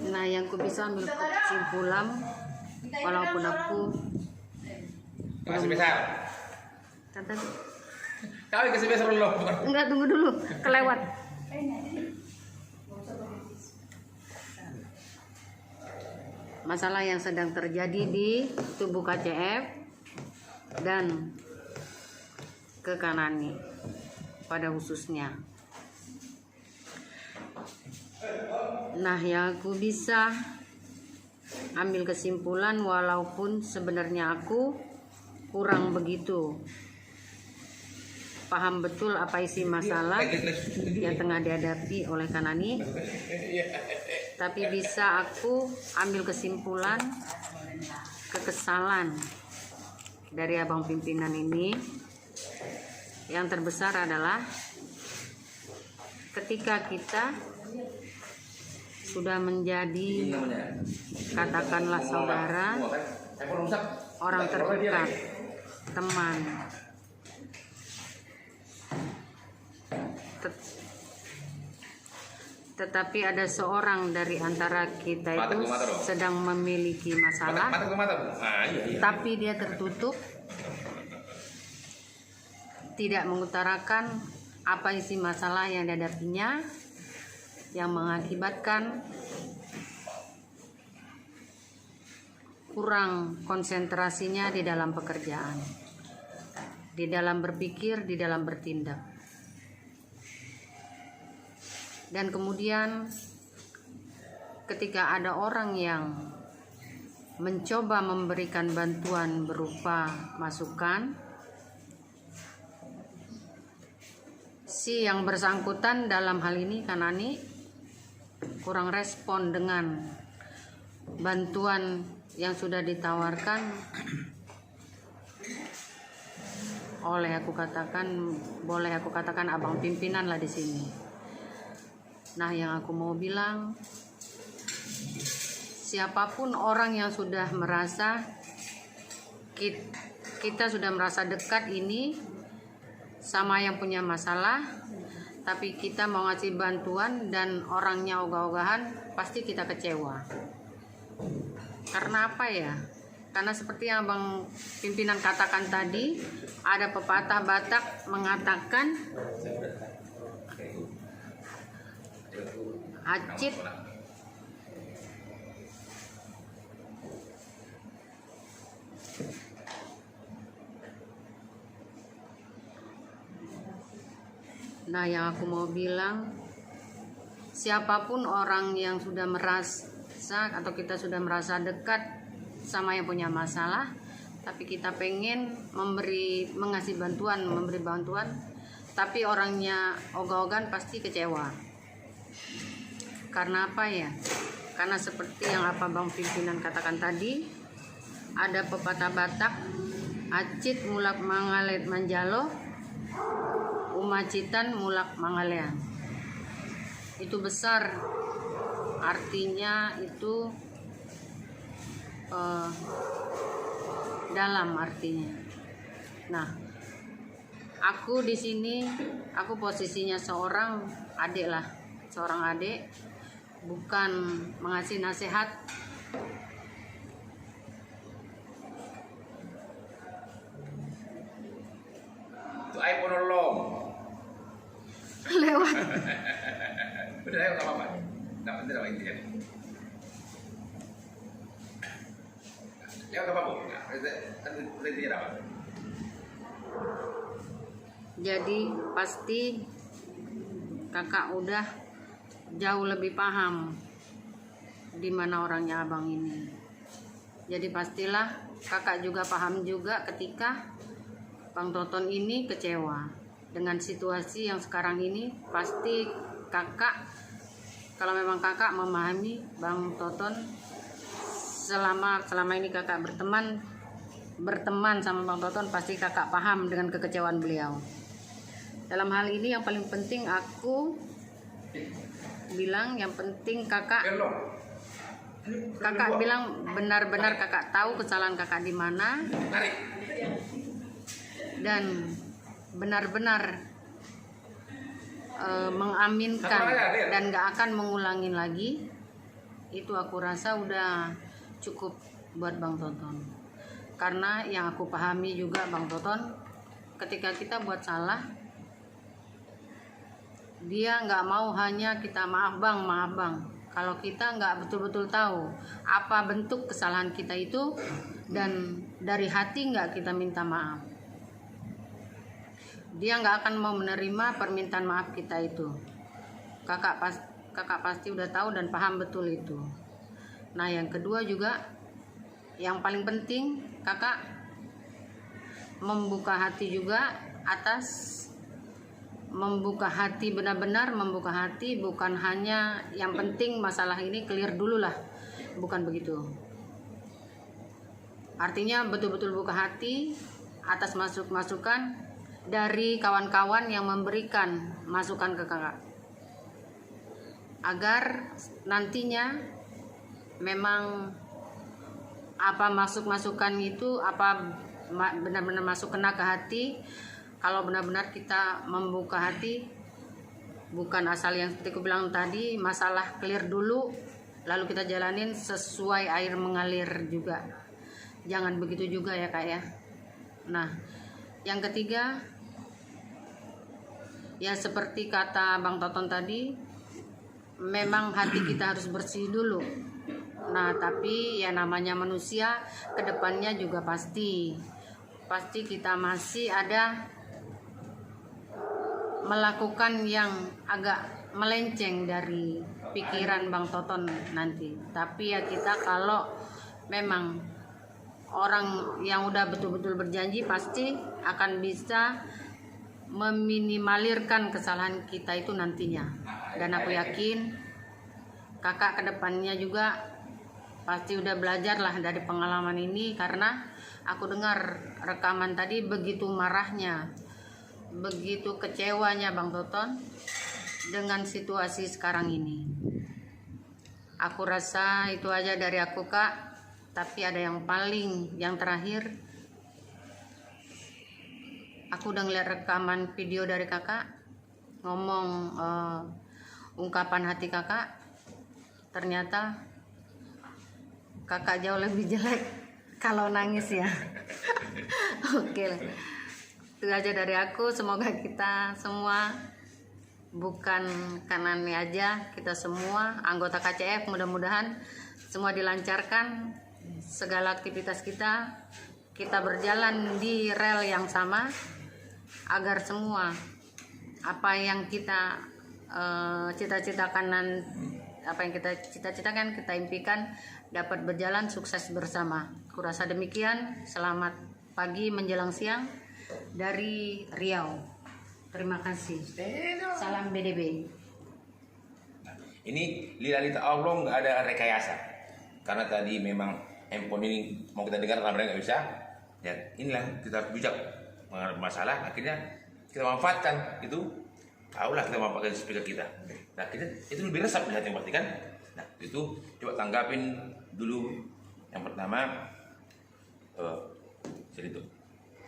Nah, yang ku bisa ambil kesimpulan, walaupun aku Kasih besar. kata Kau kasih besar dulu. enggak, tunggu dulu, kelewat. Masalah yang sedang terjadi di tubuh KCF dan ke Kanani pada khususnya. Nah, yang aku bisa ambil kesimpulan, walaupun sebenarnya aku kurang begitu paham betul apa isi masalah yang tengah dihadapi oleh Kanani, tapi bisa aku ambil kesimpulan kekesalan dari abang pimpinan ini. Yang terbesar adalah ketika kita sudah menjadi, katakanlah, saudara, orang terdekat, teman, tetapi ada seorang dari antara kita itu sedang memiliki masalah, tapi dia tertutup, tidak mengutarakan apa isi masalah yang dihadapinya, yang mengakibatkan kurang konsentrasinya di dalam pekerjaan, di dalam berpikir, di dalam bertindak. Dan kemudian ketika ada orang yang mencoba memberikan bantuan berupa masukan, si yang bersangkutan dalam hal ini Kanani kurang respon dengan bantuan yang sudah ditawarkan oleh, boleh aku katakan abang pimpinan lah di sini. Nah, yang aku mau bilang, siapapun orang yang sudah merasa kita sudah merasa dekat ini sama yang punya masalah, tapi kita mau ngasih bantuan dan orangnya ogah-ogahan, pasti kita kecewa. Karena apa ya? Karena seperti yang abang pimpinan katakan tadi, ada pepatah Batak mengatakan acit Nah, yang aku mau bilang, siapapun orang yang sudah merasa atau kita sudah merasa dekat sama yang punya masalah, tapi kita pengen mengasih bantuan, memberi bantuan, tapi orangnya ogah-ogahan, pasti kecewa. Karena apa ya? Karena seperti yang apa bang pimpinan katakan tadi, ada pepatah Batak, acit mulak mangalet manjalo, umacitan mulak mangalean. Itu besar, artinya itu dalam artinya. Nah, aku di sini, aku posisinya seorang adik lah, seorang adik, bukan mengasih nasihat. Itu iPhone belum? Lewat. Udah, ayo, nggak apa-apa. Nggak penting apa intinya. Ya, nggak apa-apa. Udah intinya apa? Jadi pasti kakak udah jauh lebih paham di mana orangnya abang ini. Jadi pastilah kakak juga paham juga ketika Bang Toton ini kecewa dengan situasi yang sekarang ini. Pasti kakak, kalau memang kakak memahami Bang Toton, selama ini kakak berteman sama Bang Toton, pasti kakak paham dengan kekecewaan beliau. Dalam hal ini yang paling penting aku bilang, yang penting kakak bilang benar-benar kakak tahu kesalahan kakak di mana, dan benar-benar mengaminkan dan gak akan mengulangin lagi. itu aku rasa udah cukup buat Bang Toton. Karena yang aku pahami juga Bang Toton, ketika kita buat salah, dia nggak mau hanya kita maaf bang. Kalau kita nggak betul-betul tahu apa bentuk kesalahan kita itu dan dari hati nggak kita minta maaf, dia nggak akan mau menerima permintaan maaf kita itu. Kakak pasti udah tahu dan paham betul itu. Nah yang kedua juga, yang paling penting kakak membuka hati juga atas membuka hati, benar-benar membuka hati, bukan hanya yang penting masalah ini clear dulu lah, bukan begitu. Artinya betul-betul buka hati atas masukan dari kawan-kawan yang memberikan masukan ke kakak, agar nantinya memang apa masukan itu apa benar-benar masuk kena ke hati. Kalau benar-benar kita membuka hati, bukan asal yang seperti aku bilang tadi, masalah clear dulu lalu kita jalanin sesuai air mengalir juga. Jangan begitu juga ya kak ya. Nah yang ketiga, ya seperti kata Bang Toton tadi, memang hati kita harus bersih dulu. Nah tapi ya namanya manusia, kedepannya juga pasti kita masih ada melakukan yang agak melenceng dari pikiran Bang Toton nanti. Tapi ya kita kalau memang orang yang udah betul-betul berjanji, pasti akan bisa meminimalirkan kesalahan kita itu nantinya. Dan aku yakin kakak kedepannya juga pasti udah belajar lah dari pengalaman ini, karena aku dengar rekaman tadi begitu marahnya, begitu kecewanya Bang Toton dengan situasi sekarang ini. Aku rasa itu aja dari aku kak. Tapi ada yang terakhir, aku udah ngeliat rekaman video dari kakak ngomong ungkapan hati kakak. Ternyata kakak jauh lebih jelek kalau nangis ya. Oke, itu aja dari aku. Semoga kita semua, bukan Kanani aja, kita semua anggota KCF, mudah-mudahan semua dilancarkan segala aktivitas kita berjalan di rel yang sama, agar semua apa yang kita cita-citakan, apa yang kita cita-citakan, kita impikan dapat berjalan sukses bersama. Kurasa demikian. Selamat pagi menjelang siang dari Riau. Terima kasih. Salam BDB. Ini lillahi Allah, nggak ada rekayasa. Karena tadi memang handphone ini mau kita dengar, lama-lama nggak bisa. Ya inilah kita bijak menghadapi masalah. Akhirnya kita manfaatkan itu. Tahulah kita manfaatkan speaker kita. Nah kita itu lebih resap lihat yang pasti kan. Nah itu coba tanggapin dulu. Yang pertama, jadi itu.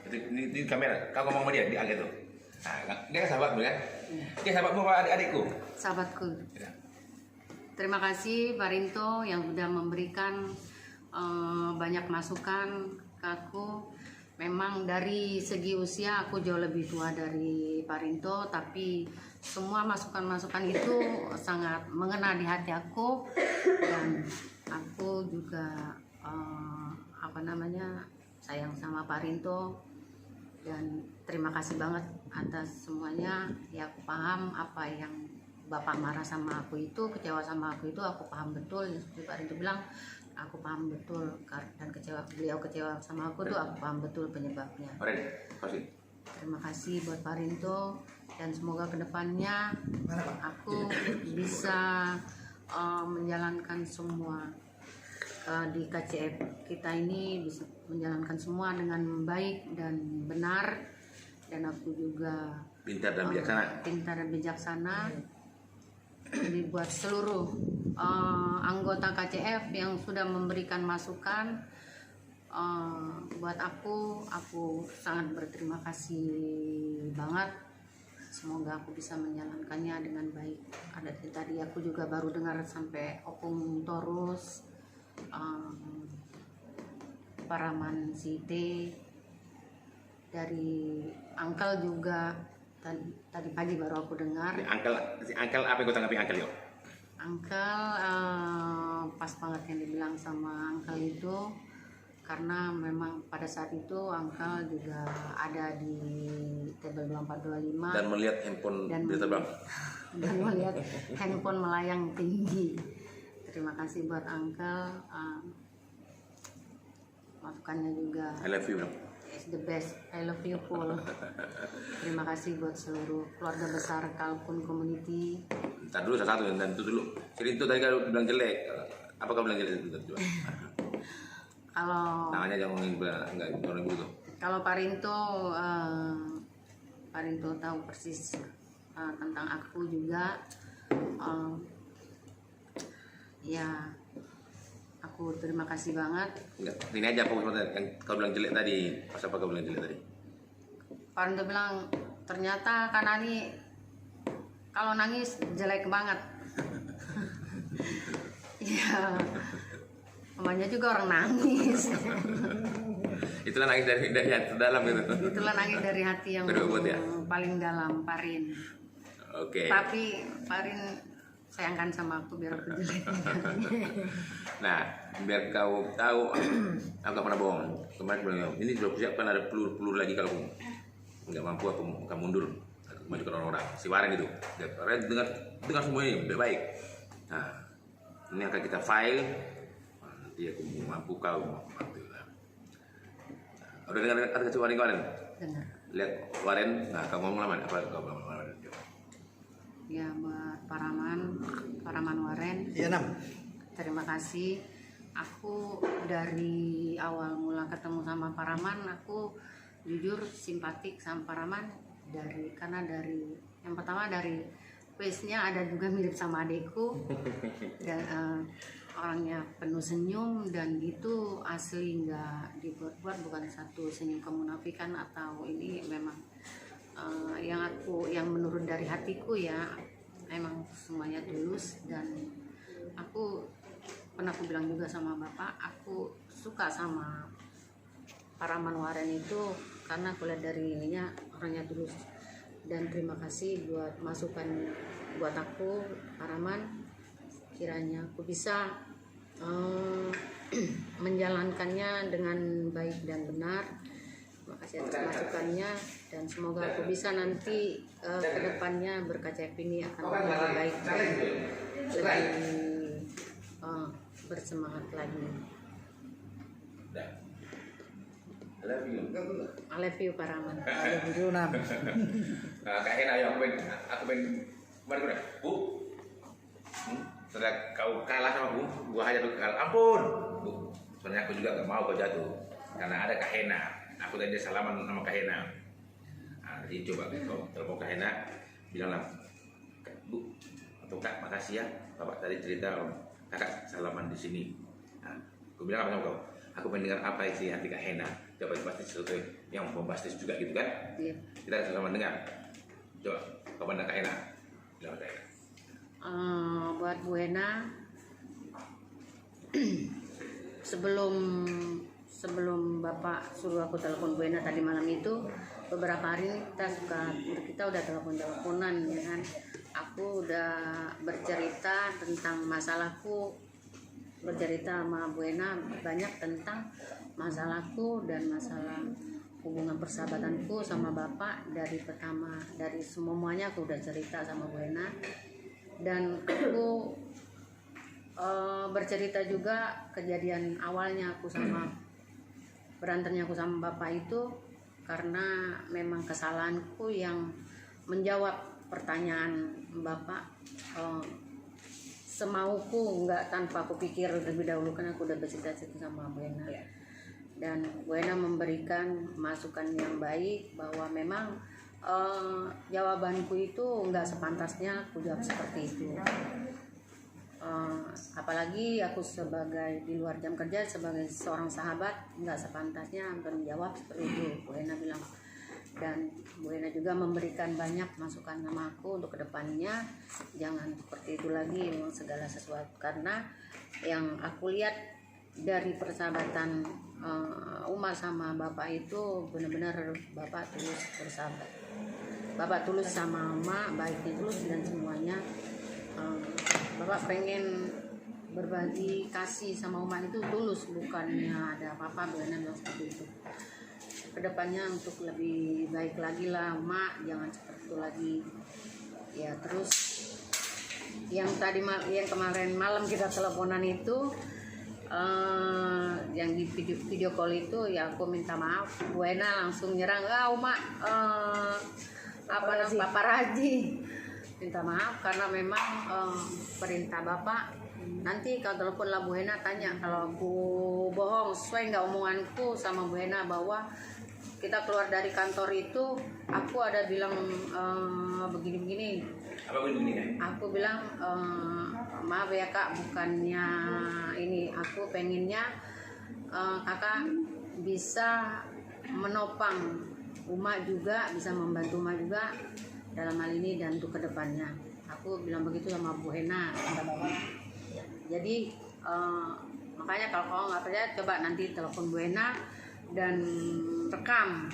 Ini kamera. Kau ngomong sama dia, diangkat tuh. Nah, dia kan sahabatmu kan? Dia sahabatmu apa adik-adikku? Sahabatku. Ya. Terima kasih Pak Rinto yang sudah memberikan banyak masukan ke aku. Memang dari segi usia aku jauh lebih tua dari Pak Rinto, tapi semua masukan-masukan itu sangat mengena di hati aku, dan aku juga sayang sama Pak Rinto, dan terima kasih banget atas semuanya. Ya aku paham apa yang Bapak marah sama aku itu, kecewa sama aku itu, aku paham betul. Seperti Pak Rinto bilang, aku paham betul, dan beliau kecewa sama aku tuh aku paham betul penyebabnya. Terima kasih buat Pak Rinto, dan semoga kedepannya aku bisa menjalankan semua di KCF kita ini, bisa menjalankan semua dengan baik dan benar, dan aku juga Pintar dan bijaksana. Jadi buat seluruh anggota KCF yang sudah memberikan masukan, buat aku sangat berterima kasih banget. semoga aku bisa menjalankannya dengan baik. Ada tadi aku juga baru dengar sampai Opung Torus, Paraman Site, dari Angkel juga tadi pagi baru aku dengar. Angkel apa yang kau tanggapi Angkel yuk? Angkel pas banget yang dibilang sama Angkel itu, karena memang pada saat itu Angkel juga ada di table 2425 dan melihat handphone dia terbang dan melihat handphone melayang tinggi. Terima kasih buat Angkel, masukannya juga. I love you bro. It's the best. I love you full. Terima kasih buat seluruh keluarga besar Kalpun Community. Ntar dulu satu dan itu dulu. Jadi itu tadi kalau bilang jelek, apa kau bilang jelek itu coba? Kalau Namanya jangan enggak orang begitu. kalau Parinto tahu persis tentang aku juga. Ya, aku terima kasih banget. Enggak, ini aja fokus yang kau bilang jelek tadi. Pas apa kau bilang jelek tadi? Parinto bilang ternyata Kak Nani kalau nangis jelek banget. Ya, namanya juga orang nangis. Itulah nangis dari hati dalam gitu. Itulah nangis dari hati yang Berbobot ya? paling dalam, Parin. Oke. Tapi Parin sayangkan sama aku biar aku jelek. Nah, biar kau tahu, aku gak pernah bohong. Kemarin bilang, ini sudah siapkan ada peluru lagi kalau aku nggak mampu aku akan mundur, aku majukan orang-orang. Si Waren itu, dengar semua ini, udah baik. Nah, ini akan kita file. Nanti aku mampu kau mampu. Nah, udah dengar kata si Waren kemarin? Dengar. Lihat Waren, nah kamu ngomong lama apa kau ngomong lama? Ya buat Paraman Waren. Iya, Nam. Terima kasih. Aku dari awal mula ketemu sama Paraman, aku jujur simpatik sama Paraman karena yang pertama dari face-nya ada juga mirip sama adekku dan orangnya penuh senyum dan itu asli, nggak dibuat-buat, bukan satu senyum kemunafikan atau ini memang yang menurut dari hatiku ya, emang semuanya tulus. Dan aku pernah aku bilang juga sama bapak, aku suka sama Paraman Waren itu karena aku lihat dari ininya orangnya tulus. Dan terima kasih buat masukan buat aku, Paraman, kiranya aku bisa menjalankannya dengan baik dan benar. Terima kasih atas masukannya dan semoga aku bisa nanti ke depannya berkaca ini akan lebih baik dan lebih bersemangat lagi. I love you. I love you Paraman. Itu, Nam. Nah, Kak Hena, ayo aku pengen kemarin Bu. Setelah kau kalah sama gua hanya tuh kalah. Ampun, Bu. Sebenarnya aku juga gak mau kau jatuh karena ada Kak Hena. Aku tadi salaman sama Kak Hena. Nah, jadi coba kau telepon Kak Hena, bilanglah, Bu atau Kak, makasih ya, Bapak tadi cerita Kakak salaman di sini. Nah, aku bilang apa sama kau? Aku mendengar apa isi hati Kak Hena. Coba pasti sesuatu yang bombastis juga gitu kan? Iya. Kita sama dengar. Coba, kau pandang Kak Hena. Bilang Kak Hena. Buat Bu Hena, sebelum Bapak suruh aku telepon Bu Hena tadi malam itu, beberapa hari ini kita udah teleponan ya kan. Aku udah bercerita tentang masalahku, bercerita sama Bu Hena banyak tentang masalahku dan masalah hubungan persahabatanku sama Bapak dari semuanya aku udah cerita sama Bu Hena. Dan aku bercerita juga kejadian awalnya aku berantemnya aku sama Bapak itu karena memang kesalahanku yang menjawab pertanyaan Bapak semauku, nggak tanpa aku pikir lebih dahulu, kan aku udah bercerita sama Bu Hena. Dan Bu Hena memberikan masukan yang baik bahwa memang jawabanku itu nggak sepantasnya aku jawab seperti itu. Apalagi aku sebagai di luar jam kerja sebagai seorang sahabat nggak sepantasnya menjawab seperti itu. Bu Hena bilang Dan Bu Hena juga memberikan banyak masukan sama aku untuk kedepannya, jangan seperti itu lagi segala sesuatu, karena yang aku lihat dari persahabatan Uma sama Bapak itu benar-benar Bapak tulus bersahabat, Bapak tulus sama Uma, baiknya tulus dan semuanya. Bapak pengen berbagi kasih sama Uma itu tulus, bukannya ada apa-apa. Bu Hena bilang seperti itu. Kedepannya untuk lebih baik lagi lah Mak, jangan seperti itu lagi ya. Terus yang kemarin malam kita teleponan itu, yang di video call itu ya, aku minta maaf. Bu Hena langsung nyerang, Uma paparazi, minta maaf karena memang perintah Bapak. Nanti kalau telepon lah Bu Hena tanya kalau aku bohong, sesuai nggak omonganku sama Bu Hena bahwa kita keluar dari kantor itu aku ada bilang begini-begini. Apa begini kan? Aku bilang maaf ya Kak, bukannya ini, aku pengennya Kakak bisa menopang Uma juga, bisa membantu Uma juga dalam hal ini dan untuk kedepannya. Aku bilang begitu sama Bu Hena. Jadi makanya kalau kau nggak percaya, coba nanti telepon Bu Hena dan rekam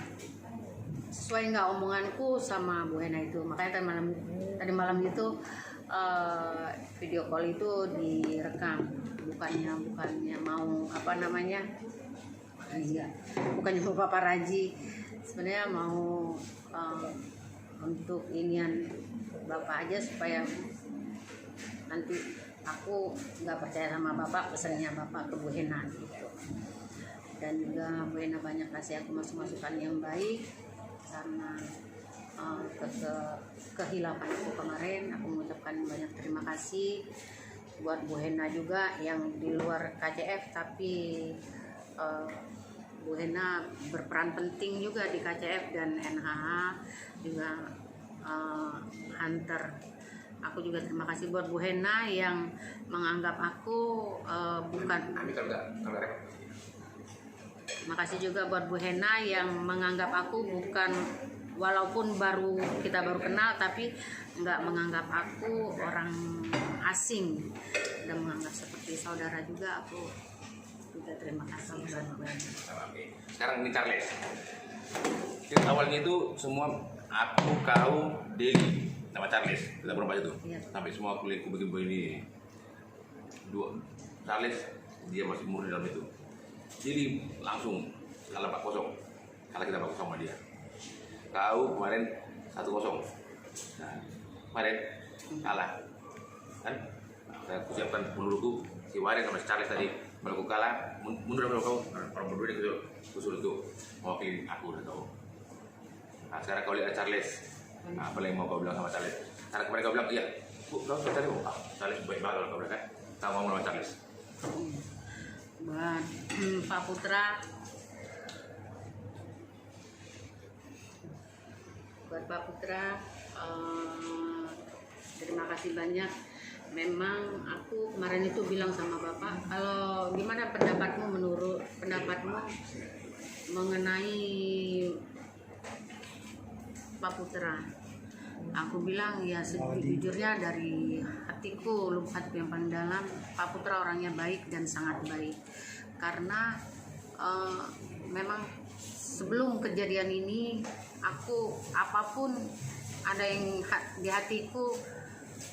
sesuai nggak omonganku sama Bu Hena itu. Makanya tadi malam itu video call itu direkam, bukannya mau apa namanya, bukannya mau paparazi, sebenarnya mau untuk inian Bapak aja supaya nanti aku nggak percaya sama Bapak, pesannya Bapak ke Bu Hena gitu. Dan juga Bu Hena banyak kasih aku masukan yang baik karena kehilapan aku kemarin. Aku mengucapkan banyak terima kasih buat Bu Hena juga yang di luar KCF, tapi Bu Hena berperan penting juga di KCF dan NHH juga Hunter. Aku juga terima kasih buat Bu Hena yang menganggap aku bukan. Makasih juga buat Bu Hena yang menganggap aku bukan, walaupun kita baru kenal, tapi nggak menganggap aku orang asing dan menganggap seperti saudara juga. Aku juga terima kasih buat Bu Hena. Sekarang ini Charles. Jadi awalnya itu semua aku, kau, Deli, sama Charles, kita berempat itu. Iya. Sampai semua kulit begini. Dua Charles dia masih murni dalam itu. Jadi langsung kalah 4-0, kalah kita 4-0 sama dia. Kau kemarin 1-0. Nah, kemarin kalah kan? Saya siapkan pendudukku, si Warin sama si Charles tadi. Kalau aku kalah, mundur sama kau, orang berdua gitu, usul itu mewakili aku udah tahu. Nah, sekarang kau lihat Charles, nah, apa yang mau kau bilang sama Charles? Karena kemarin kau bilang, iya, Bu, kau tadi mau, Charles baik banget kalau kau bilang kan? Kau mau sama Charles. Buat Pak Putra, terima kasih banyak. Memang aku kemarin itu bilang sama Bapak, kalau gimana pendapatmu mengenai Pak Putra. Aku bilang ya sejujurnya dari hatiku, lubuk hati yang paling dalam, Pak Putra orangnya baik dan sangat baik. Karena memang sebelum kejadian ini, aku apapun ada yang di hatiku,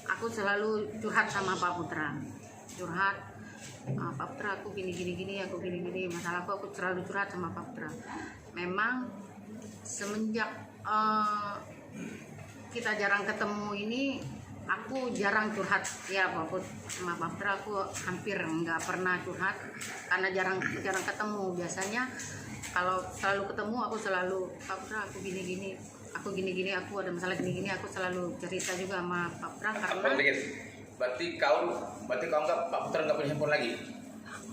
aku selalu curhat sama Pak Putra. Pak Putra, aku gini, aku gini, masalahku aku selalu curhat sama Pak Putra. Memang semenjak kita jarang ketemu ini, aku jarang curhat ya Pak Putra. Sama Pak Putra aku hampir nggak pernah curhat karena jarang ketemu. Biasanya kalau selalu ketemu aku selalu, Pak Putra aku gini, aku ada masalah gini, aku selalu cerita juga sama Pak Putra. Karena berarti kau anggap Pak Putra nggak punya handphone lagi?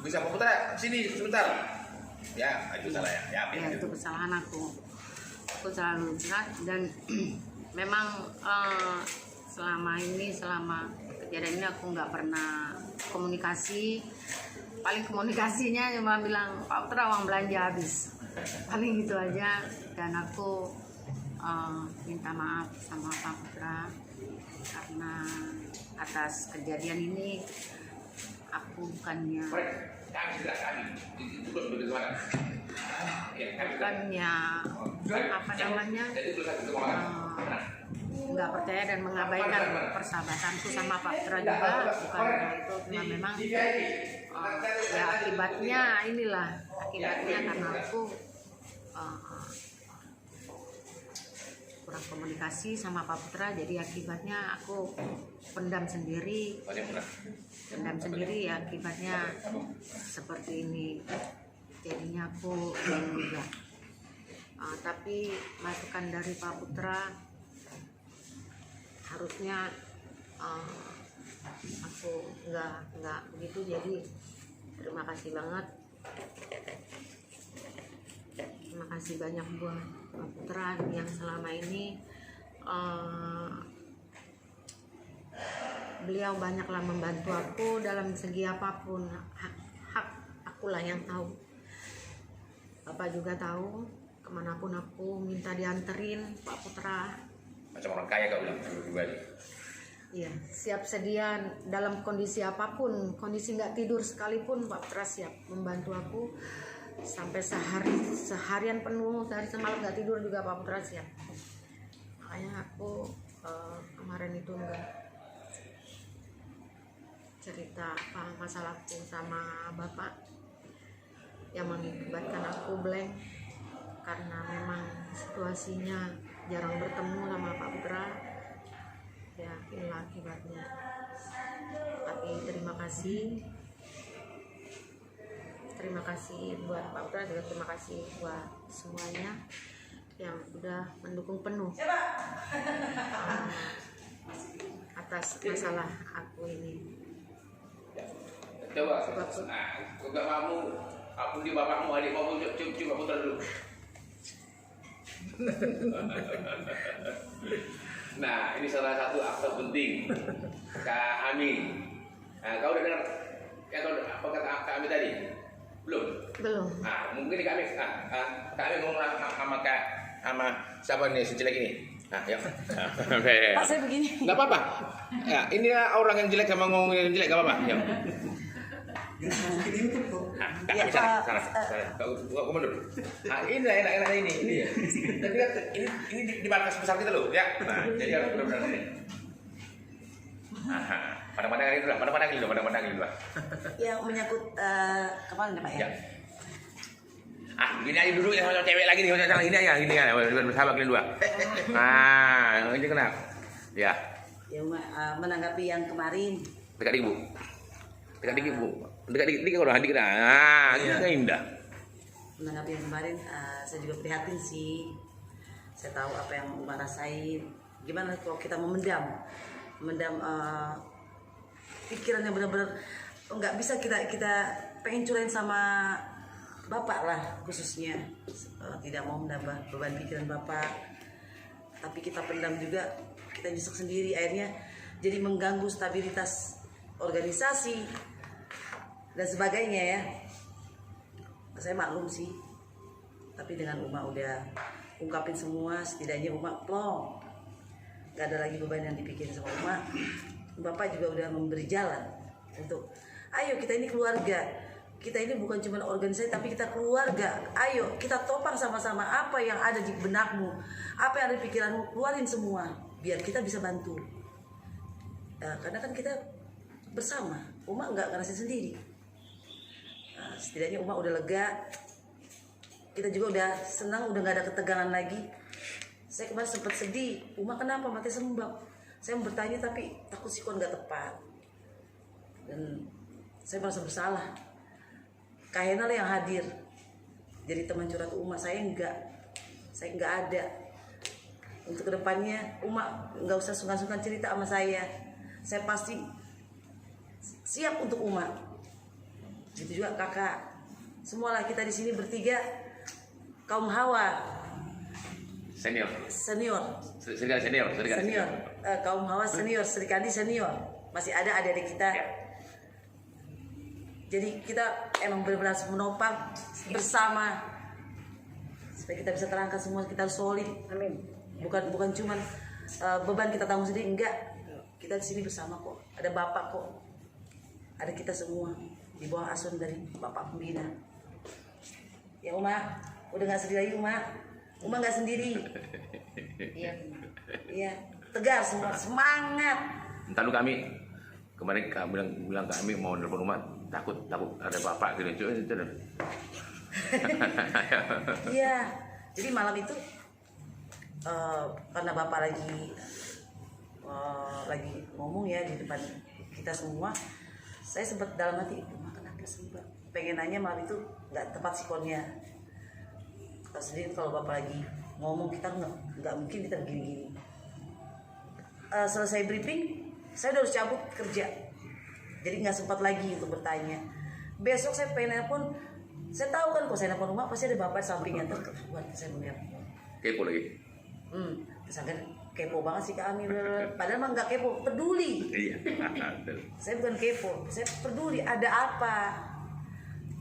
Bisa Pak Putra sini sebentar? Ya itu salah ya. Ya itu kesalahan aku selalu curhat. Dan memang selama kejadian ini aku nggak pernah komunikasi. Paling komunikasinya cuma bilang, Pak Putra uang belanja habis, paling gitu aja. Dan aku minta maaf sama Pak Putra karena atas kejadian ini aku bukannya apa namanya nggak percaya dan mengabaikan persahabatanku sama Pak Putra juga, bukannya itu, cuma memang ya akibatnya karena aku kurang komunikasi sama Pak Putra, jadi akibatnya aku pendam sendiri ya, akibatnya seperti ini, jadinya aku juga tapi masukan dari Pak Putra harusnya aku nggak begitu, jadi terima kasih banget, terima kasih banyak buat Pak Putra yang selama ini beliau banyaklah membantu aku dalam segi apapun, hak akulah yang tahu, Bapak juga tahu kemanapun aku minta dianterin Pak Putra macam orang kaya kau bilang pribadi. Iya, siap sedia dalam kondisi apapun, kondisi nggak tidur sekalipun Pak Putra siap membantu aku, sampai seharian penuh, sehari semalam nggak tidur juga Pak Putra siap. Makanya aku kemarin itu nggak cerita apa masalahku sama Bapak yang mengakibatkan aku blank, karena memang situasinya jarang bertemu sama Pak Putra, ya inilah akibatnya. Tapi terima kasih buat Pak Putra, juga terima kasih buat semuanya yang udah mendukung penuh atas masalah aku ini. Coba kamu aku di bapakmu, adik kamu cium Pak Putra dulu. Nah, ini salah satu aktor penting Kak Ami. Nah, kau udah dengar apa kata Kak Ami tadi? Belum. Nah, mungkin Kak Ami, Kak Ami ngomong sama siapa nih si jelek ini? Nah, ya. Pak, saya begini. Nggak apa-apa. Ya, ini orang yang jelek sama ngomong yang jelek nggak apa-apa. Ya. Ya, Kau mundur. Nah, ini enak ini. Tapi kan ini di markas besar kita loh, ya. Nah, jadi harus benar-benar ini. Pandang-pandang dulu. Yang menyangkut kemarin ya Pak ya? Gini aja duduk ya sama cewek lagi nih, gini kan, bersahabat kalian dua. Nah, ini kenapa? Ya. Yang menanggapi yang kemarin. Dekat dikit bu. Dekat dikit kalau hadir kita. Nah, ini kan indah. Menanggapi yang kemarin, saya juga prihatin sih. Saya tahu apa yang Uma rasain. Gimana kalau kita memendam pikiran yang benar-benar nggak bisa kita pengen curahin sama Bapak lah khususnya, tidak mau menambah beban pikiran Bapak, tapi kita pendam juga, kita nyesek sendiri, akhirnya jadi mengganggu stabilitas organisasi dan sebagainya ya. Saya maklum sih, tapi dengan Uma udah ungkapin semua, setidaknya Uma plong, gak ada lagi beban yang dipikirin sama Uma. Bapak juga udah memberi jalan untuk ayo kita ini keluarga, kita ini bukan cuma organisasi tapi kita keluarga, ayo kita topang sama-sama apa yang ada di benakmu, apa yang ada di pikiranmu, keluarin semua biar kita bisa bantu. Karena kan kita bersama, Uma nggak ngerasain sendiri. Setidaknya Uma udah lega, kita juga udah senang, udah nggak ada ketegangan lagi. Saya kemarin sempat sedih, Uma kenapa mati sembab? Saya mau bertanya tapi takut sikon nggak tepat, dan saya merasa bersalah. Kahena lah yang hadir jadi teman curhat Uma, saya nggak ada. Untuk kedepannya Uma nggak usah sungkan-sungkan cerita sama saya pasti siap untuk Uma. Itu juga kakak, semualah kita di sini bertiga kaum Hawa senior. Kaum Hawa senior, Serikandi senior, masih ada adik-adik kita. Jadi kita emang benar-benar menopang bersama supaya kita bisa terangkat semua, kita harus solid. Amin. bukan cuman beban kita tanggung sendiri, enggak. Kita di sini bersama kok. Ada bapak kok. Ada kita semua di bawah asuhan dari bapak pembina. Ya Uma, udah nggak sedih lagi Uma. Uma nggak sendiri. Iya. Iya, tegar semua, semangat. Entar lu kami kemarin bilang ke kami mau nelfon rumah, takut ada bapak gitu. Itu. Iya, jadi malam itu karena bapak lagi ngomong ya di depan kita semua, saya sempat dalam hati, kenapa sempat pengen nanya malam itu nggak tepat sikonnya. Kita sendiri kalau bapak lagi ngomong kita nggak mungkin kita begini-gini. Selesai briefing, saya udah harus cabut kerja, jadi nggak sempat lagi untuk bertanya. Besok saya pengen nelpon, saya tahu kan kalau saya nelpon rumah pasti ada bapak di sampingnya, buat saya menelpon. Kepo lagi. Terus akhirnya kepo banget sih kami, padahal mah nggak kepo, peduli. Iya. Saya bukan kepo, saya peduli ada apa.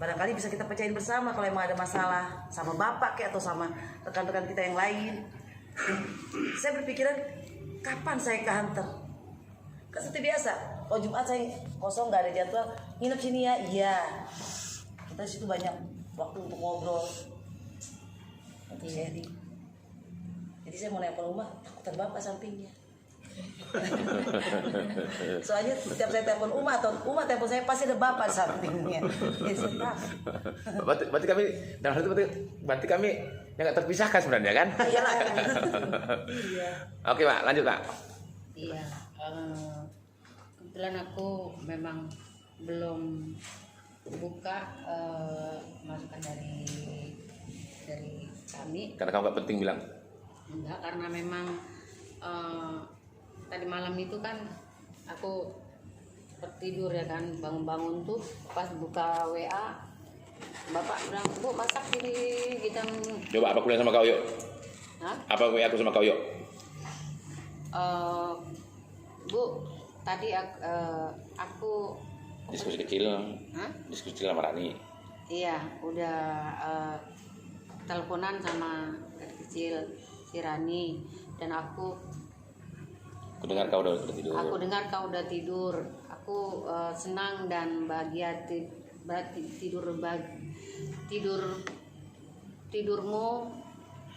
Barangkali bisa kita pecahin bersama kalau emang ada masalah sama bapak kayak atau sama rekan-rekan kita yang lain. Saya berpikiran kapan saya ke Hunter. Kan seperti biasa, kalau Jumat saya kosong nggak ada jadwal, nginep sini ya. Iya. Kita di situ banyak waktu untuk ngobrol, untuk sharing. Jadi saya mau nelpon rumah, takut bapak sampingnya. Soalnya setiap saya telepon atau telepon saya pasti ada bapak di sampingnya. Ya, saya berarti kami dalam hal itu berarti kami yang nggak terpisahkan sebenarnya kan? iyalah. Iya. Oke Pak, lanjut Pak. Iya, kebetulan aku memang belum buka masukan dari kami. Karena kamu nggak penting bilang. Enggak, karena memang tadi malam itu kan aku tidur ya kan, bangun-bangun tuh pas buka WA bapak bilang, Bu masak ini kita. Coba apa kuliah sama kau yuk? Hah? Apa WA aku sama kau yuk? Bu tadi aku Diskusi kecil. Hah? Diskusi kecil sama Rani. Iya udah teleponan sama kecil si Rani, dan aku dengar kau udah tidur. Aku dengar kau udah tidur. Aku senang dan bahagia tidurmu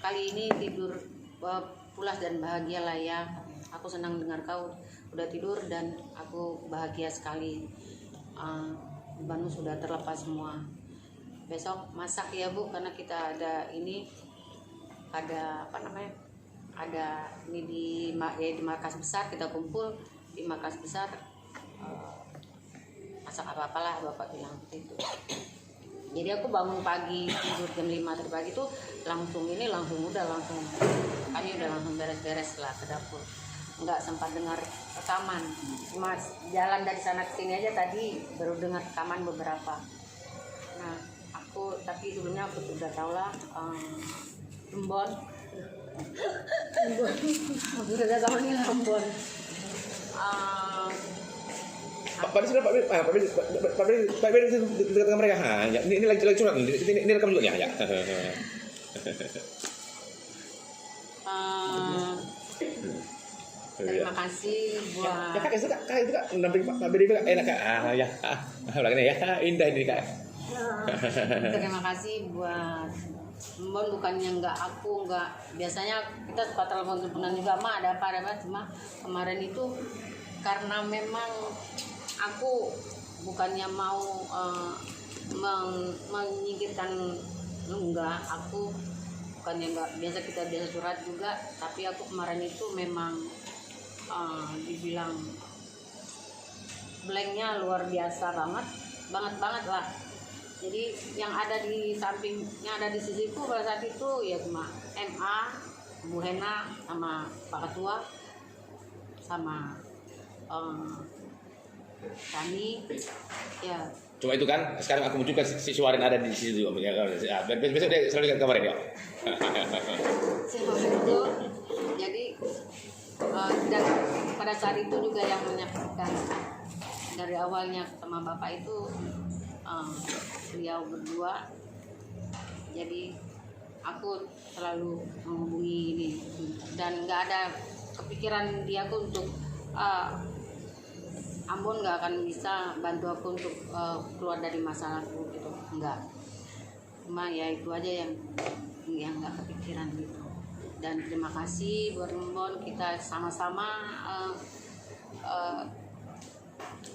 kali ini tidur pulas dan bahagia lah ya. Aku senang dengar kau udah tidur dan aku bahagia sekali. Bebanmu sudah terlepas semua. Besok masak ya Bu, karena kita ada ini di markas besar, kita kumpul di markas besar, masak apa-apalah bapak bilang gitu. Jadi aku bangun pagi, tidur jam 5 tadi pagi tuh langsung kami udah langsung beres-beres lah ke dapur, nggak sempat dengar rekaman, cuma jalan dari sana ke sini aja tadi baru dengar rekaman beberapa. Nah tapi sebelumnya aku sudah tahu lah Ambon. Sudah sama nih Ambon. Pak Bedi sudah Pak Bedi dekat mereka. Ya, ini lagi curhat. Ini rekam juga ya. Terima kasih buat. Ya kak itu kak mendampingi Pak Bedi juga enak kak. Ya, belakangnya ya indah ini kak. Terima kasih buat Mbon, bukannya aku nggak biasanya kita suka telepon-teleponan juga mah ada apa cuma kemarin itu karena memang aku bukannya mau menyingkirkan enggak, aku bukannya enggak kita biasa surat juga, tapi aku kemarin itu memang dibilang blanknya luar biasa banget lah. Jadi yang ada di sisiku pada saat itu ya cuma MA, Bu Hena sama Pak Ketua sama kami ya. Cuma itu kan, sekarang aku munculkan si Suarin ada di situ juga. Ya, besok dia selalu lihat kabarin ya. Itu jadi dan pada saat itu juga yang menyaksikan dari awalnya sama Bapak itu beliau berdua. Jadi aku selalu menghubungi ini, dan nggak ada kepikiran dia aku untuk Ambon nggak akan bisa bantu aku untuk keluar dari masalahku gitu, enggak. Cuma ya itu aja yang nggak kepikiran gitu. Dan terima kasih buat Ambon, kita sama-sama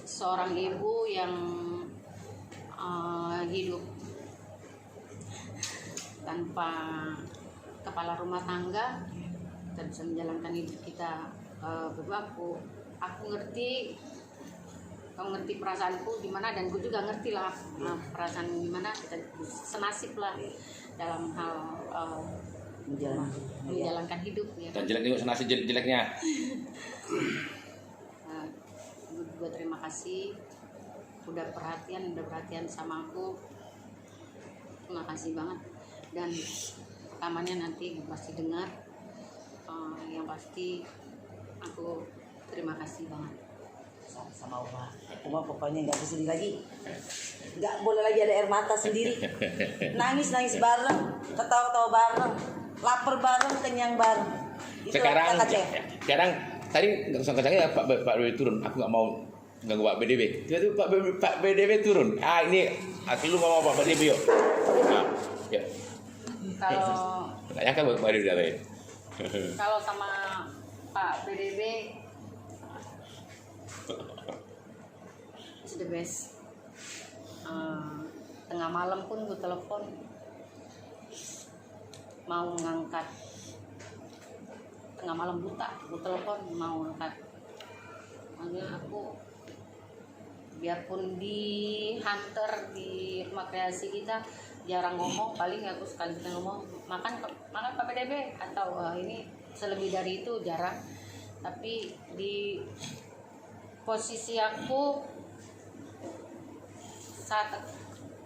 seorang ibu yang hidup tanpa kepala rumah tangga, kita bisa menjalankan hidup kita berdua. Aku ngerti, kamu ngerti perasaanku gimana, dan aku juga ngerti lah perasaan gimana, kita senasib lah dalam hal menjalankan hidup ya. Dan jelek juga senasib jeleknya. Gue terima kasih udah perhatian sama aku, terima kasih banget. Dan rekamannya nanti pasti dengar, yang pasti aku terima kasih banget sama Uma pokoknya nggak bisa sedih lagi, nggak boleh lagi ada air mata sendiri, nangis bareng, ketawa bareng, lapar bareng, kenyang bareng. Itu Sekarang Aceh. tadi nggak usah ya Pak BDB turun, aku nggak mau ganggu Pak BDB. Itu Pak BDB turun. Ini aku lu mau Pak BDB yuk. Nah, ya. kalau Ya kan Pak BDB. kalau sama Pak BDB it's the best. Tengah malam pun gue telepon mau ngangkat, tengah malam buta gue telepon mau ngangkat. Makanya aku biarpun di hunter di rumah kreasi kita jarang ngomong, paling aku sekali kita ngomong makan Pak PDB atau ini, selebih dari itu jarang. Tapi di posisi aku saat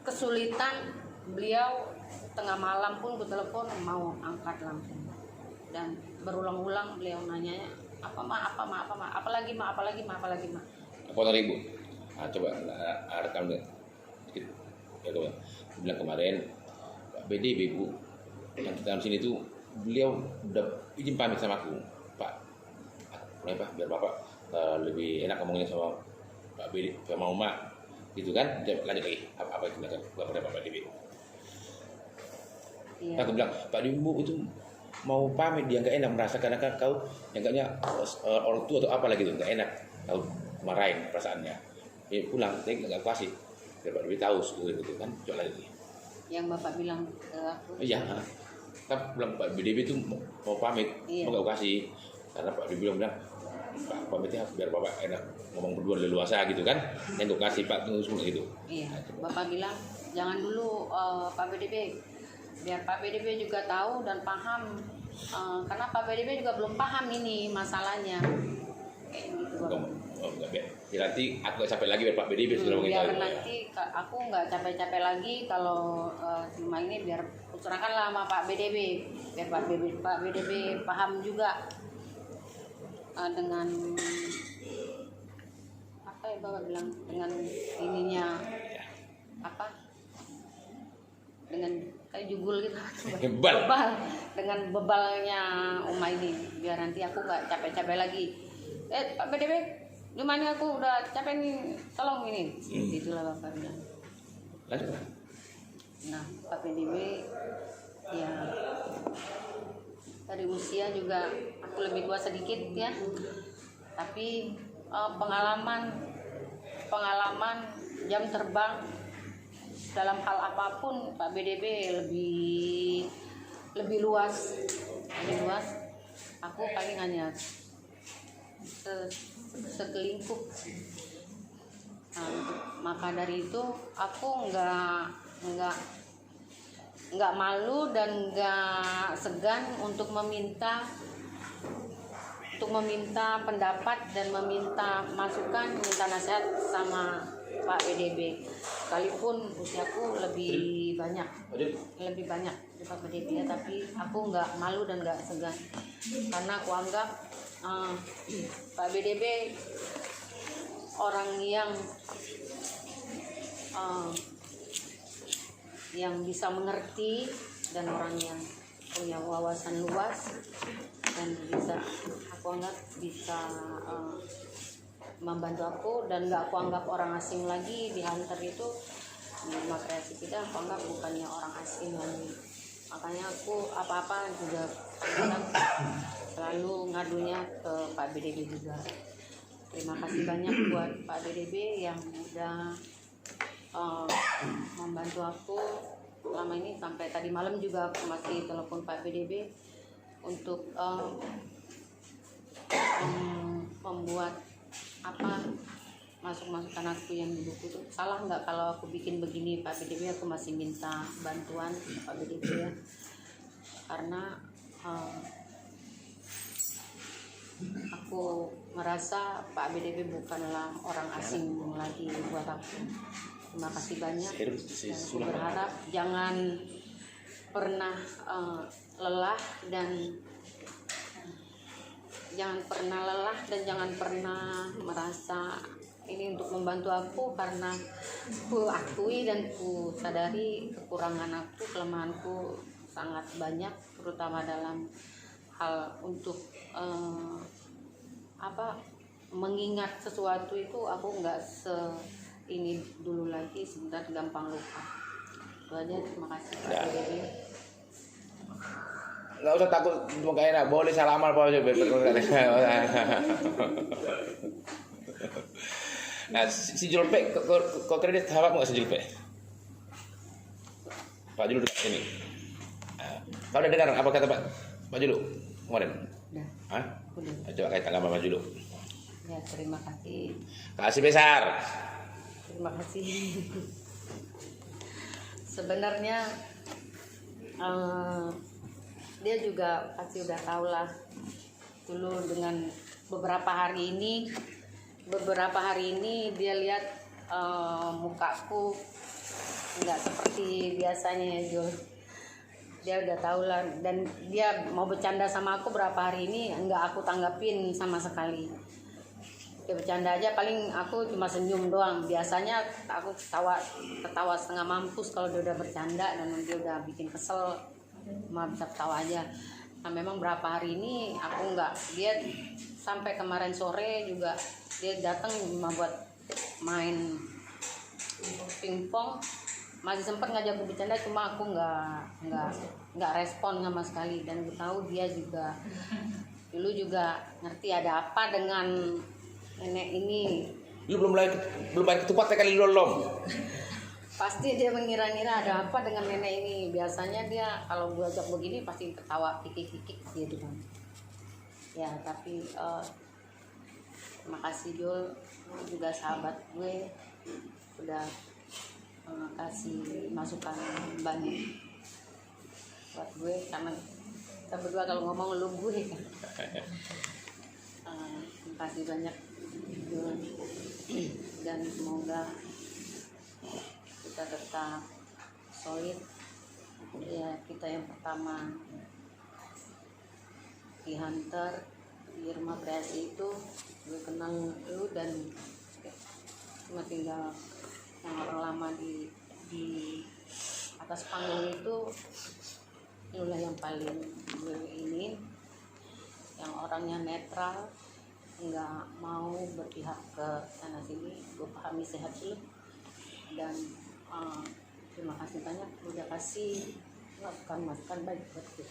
kesulitan, beliau tengah malam pun gue telepon mau angkat langsung, dan berulang-ulang beliau nanya apalagi ma. Potong ribu. Coba rekam deh. Ya coba. Bilang kemarin Pak BDB Bu yang kita dalam sini tuh, beliau udah izin pamit sama aku, Pak. Mulai Pak, biar Bapak lebih enak ngomongnya sama Pak BDB sama Uma gitu kan. Lanjut lagi apa itu bilang kepada Pak BDB. Iya. Aku bilang Pak Bu itu mau pamit, dia nggak enak merasa karena kan kau yang enggaknya orang tua atau apa lagi tuh nggak enak, kau marahin perasaannya. Pulang, dia nggak kasih biar Pak BDB tahu gitu kan. Coba lagi. Yang Bapak bilang ke aku. Iya, kan bilang Pak BDB itu mau pamit, Iya. mau nggak kasih karena Pak BDB bilang Pak pamitnya biar Bapak enak ngomong berdua leluasa gitu kan, yang nggak kasih Pak tunggu semua gitu. Iya, Bapak bilang jangan dulu Pak BDB, biar Pak BDB juga tahu dan paham, karena Pak BDB juga belum paham ini masalahnya. Kayak gitu Bapak. Enggak, biar nanti aku nggak capek lagi biar Pak BDB sudah Biar mengetahui. nanti aku nggak capek-capek lagi kalau cuma ini, biar kuserahkanlah sama Pak BDB, biar Pak BDB paham juga dengan apa ya Bapak bilang, dengan ininya apa, dengan kayak jugul gitu, Bebal. dengan bebalnya Uma ini, biar nanti aku nggak capek-capek lagi. Pak BDB, gimana aku udah capek nih, tolong ini. Itulah Bapak bilang. Lanjut. Nah, Pak PDB ya dari usia juga aku lebih tua sedikit ya, tapi pengalaman jam terbang dalam hal apapun Pak BDB lebih luas. Aku paling hanya sekelingkup. Maka dari itu aku nggak malu dan nggak segan untuk meminta pendapat dan meminta masukan, minta nasihat sama Pak PDB, sekalipun usiaku lebih banyak dari Pak PDB, tapi aku nggak malu dan nggak segan, karena aku anggap Pak PDB orang yang bisa mengerti dan orang yang punya wawasan luas dan bisa aku anggap bisa membantu aku, dan nggak aku anggap orang asing lagi di Hunter itu. Di Rumah Kreasi kita aku anggap bukannya orang asing lagi, makanya aku apa-apa juga kadang selalu ngadunya ke Pak BDB juga. Terima kasih banyak buat Pak BDB yang udah membantu aku selama ini. Sampai tadi malam juga aku masih telepon Pak BDB untuk membuat masukan aku yang di buku itu. Salah nggak kalau aku bikin begini Pak BDB? Aku masih minta bantuan Pak BDB ya, karena aku merasa Pak BDB bukanlah orang asing lagi buat aku. Terima kasih banyak, dan aku berharap jangan pernah lelah dan jangan pernah merasa ini untuk membantu aku, karena aku akui dan aku sadari kekurangan aku, kelemahanku sangat banyak, terutama dalam hal untuk mengingat sesuatu itu aku nggak ini dulu lagi, sebentar gampang lupa. Itu aja, terima kasih Pak BDB. Nggak usah takut, nggak enak, boleh salaman Pak aja. Nah, si Julpe, kau kredit sahabat nggak si Julpe? Pak Julu dekat sini. Kau udah dengar apa kata Pak Julu kemarin? Udah. Hah? Udah. Coba kaitan sama Pak Julu. Ya, terima kasih. Kasih besar. Terima kasih. Sebenarnya dia juga pasti udah tahu lah dulu. Dengan beberapa hari ini dia lihat mukaku nggak seperti biasanya ya Jul. Dia udah tahu lah, dan dia mau bercanda sama aku berapa hari ini nggak aku tanggapin sama sekali. Dia bercanda aja, paling aku cuma senyum doang. Biasanya aku ketawa setengah mampus kalau dia udah bercanda, dan dia udah bikin kesel, cuma bisa ketawa aja. Nah, memang berapa hari ini aku nggak, dia sampai kemarin sore juga dia datang cuma buat main pingpong, masih sempat ngajak aku bercanda, cuma aku nggak respon sama sekali. Dan aku tahu dia juga dulu juga ngerti ada apa dengan nenek ini. Lu belum bayar ketupat kali lu lom. Pasti dia mengira-ngira ada apa dengan nenek ini. Biasanya dia kalau gue ajak begini pasti ketawa kikik-kikik gitu kan. Ya, tapi terima kasih Jul, juga sahabat gue, udah kasih masukan banyak buat gue, karena kita berdua kalau ngomong lu gue kan. Terima kasih banyak Jul, dan semoga kita tetap solid. Ya, kita yang pertama di Hunter, di Rumah Kreasi itu gue kenal lu, dan cuma tinggal yang orang lama di atas panggung itu, itulah yang paling gue ini, yang orangnya netral, nggak mau berpihak ke sana sini. Gue pahami sehat lu, dan terima kasih banyak udah kasih masukan baik buat gue.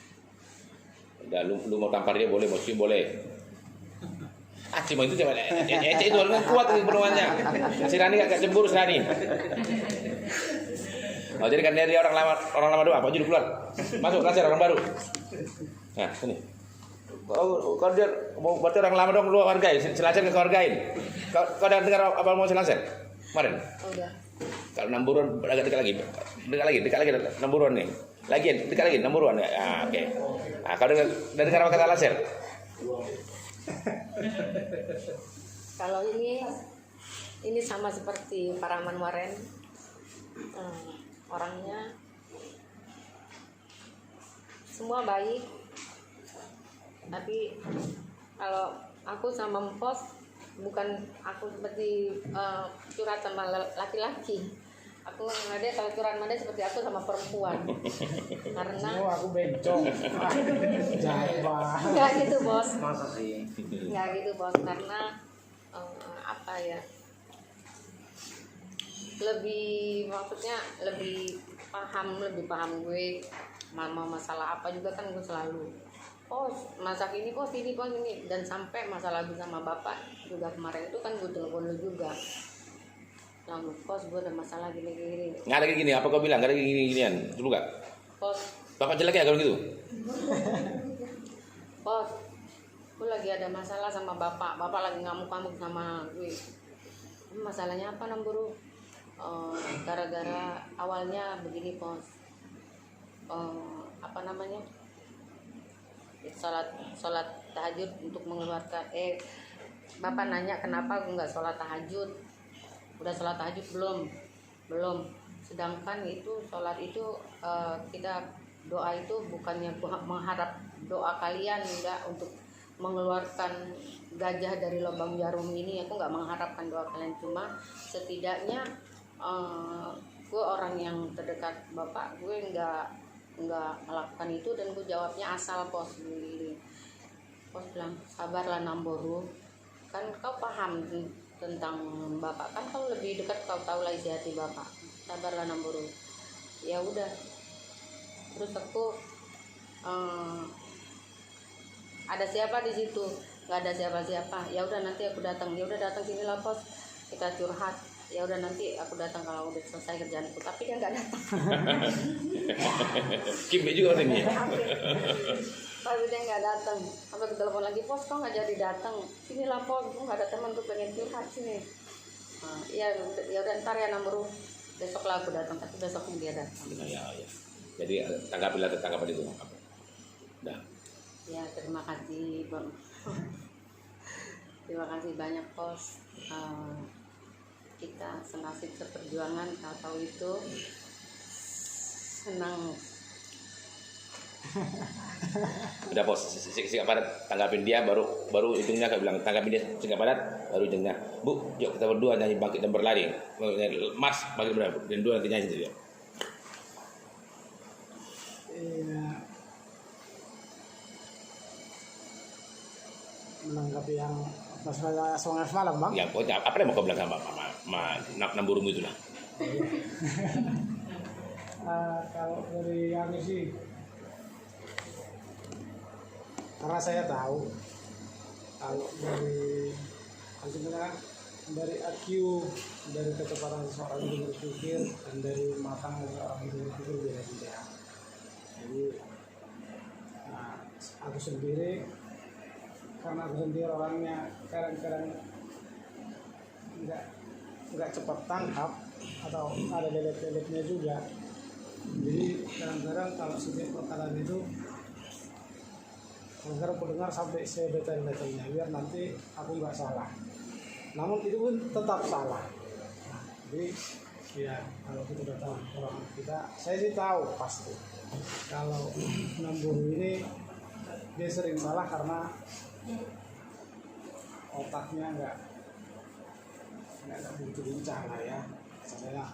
Udah, lu mau tampar dia boleh, mau cium boleh. Cuma itu coba. Itu orang kuat penuhannya. Si Rani agak cemburu si Rani. Oh, jadi kan dia orang lama doang. Apa jadi keluar? Masuk kasih orang baru. Nah, sini. Kalau dia mau berarti orang lama dong, lu hargain. Silakan ke hargain. Kau udah dengar apa mau silakan? Kemarin. Udah. Kalau 6 buruan agak dekat lagi 6 buruan nih. Dekat lagi 6 buruan. Oke. Nah, kalau dengar apa kata laser? Kalau ini sama seperti Paraman Waren, orangnya semua baik, tapi kalau aku sama Mpos, bukan aku seperti curhat sama laki-laki. Aku ngade kalau curan made seperti aku sama perempuan. Karena Oh, aku bencong. Jahat banget. enggak gitu, Bos. Masa sih? Enggak gitu, Bos. Karena apa ya? Maksudnya lebih paham gue mau masalah apa juga kan gue selalu masak ini ini dan sampai masalah gue sama bapak juga kemarin itu kan gue telepon lu juga lalu gue ada masalah gini Nggak ada kayak gini, apa kau bilang? Nggak ada kayak gini-ginian, dulu nggak? Bapak jelek ya kalau gitu? gue lagi ada masalah sama bapak lagi ngamuk-ngamuk sama gue. Masalahnya apa Namburu? Gara-gara awalnya begini apa namanya, sholat tahajud untuk mengeluarkan bapak nanya kenapa gue nggak sholat tahajud, udah sholat tahajud belum, sedangkan itu sholat itu kita doa itu bukannya mengharap doa kalian enggak untuk mengeluarkan gajah dari lubang jarum ini, aku nggak mengharapkan doa kalian, cuma setidaknya gue orang yang terdekat bapak gue nggak melakukan itu, dan gue jawabnya asal Pos bilang sabarlah Namboru, kan kau paham tentang bapak, kan kau lebih dekat, kau tahu lah isi hati bapak, sabarlah Namboru. Ya udah, terus aku ada siapa di situ? Nggak ada siapa-siapa. Ya udah nanti aku datang. Ya udah datang sini lah Pos, kita curhat. Ya udah nanti aku datang kalau udah selesai kerjaanku, tapi dia nggak datang. Kimbe juga orangnya. Tapi dia nggak datang. Sampai telepon lagi, Pos kok nggak jadi datang? Sini lah Pos, gue nggak ada teman, gue pengen curhat sini. Ya udah ntar ya Namboru, besok lah aku datang, tapi besok dia datang. Ya. Jadi tanggapilah tanggapan itu. Dah. Ya terima kasih Bang. Terima kasih banyak Pos. Kita senasib seperjuangan, tahu itu senang. Udah Pos, singkat padat tanggapin dia, baru ujungnya kau bilang tanggapin dia singkat padat, baru ujungnya Bu, yuk kita berdua nyanyi bangkit dan berlari. Mas bangkit berlari, dan dua nanti nyanyi itu ya. Menanggapi yang masalah semalam Bang. Ya pokoknya apa yang mau kau bilang sama Namboru itu lah. Kalau dari yang sih, karena saya tahu kalau dari IQ, dari kecepatan seseorang itu berpikir, dan dari matang seseorang itu berpikir beda-beda. Jadi aku sendiri, karena aku sendiri orangnya kadang-kadang nggak cepat tangkap atau ada lelet-leletnya juga. Jadi kadang-kadang kalau setiap perkataan itu kadang-kadang aku dengar sampai sedetail-detailnya biar nanti aku nggak salah. Namun itu pun tetap salah. Jadi ya kalau kita udah tahu orang kita, saya sih tahu pasti kalau Namboru ini dia sering salah karena otaknya nggak begitu lincah lah ya. Saya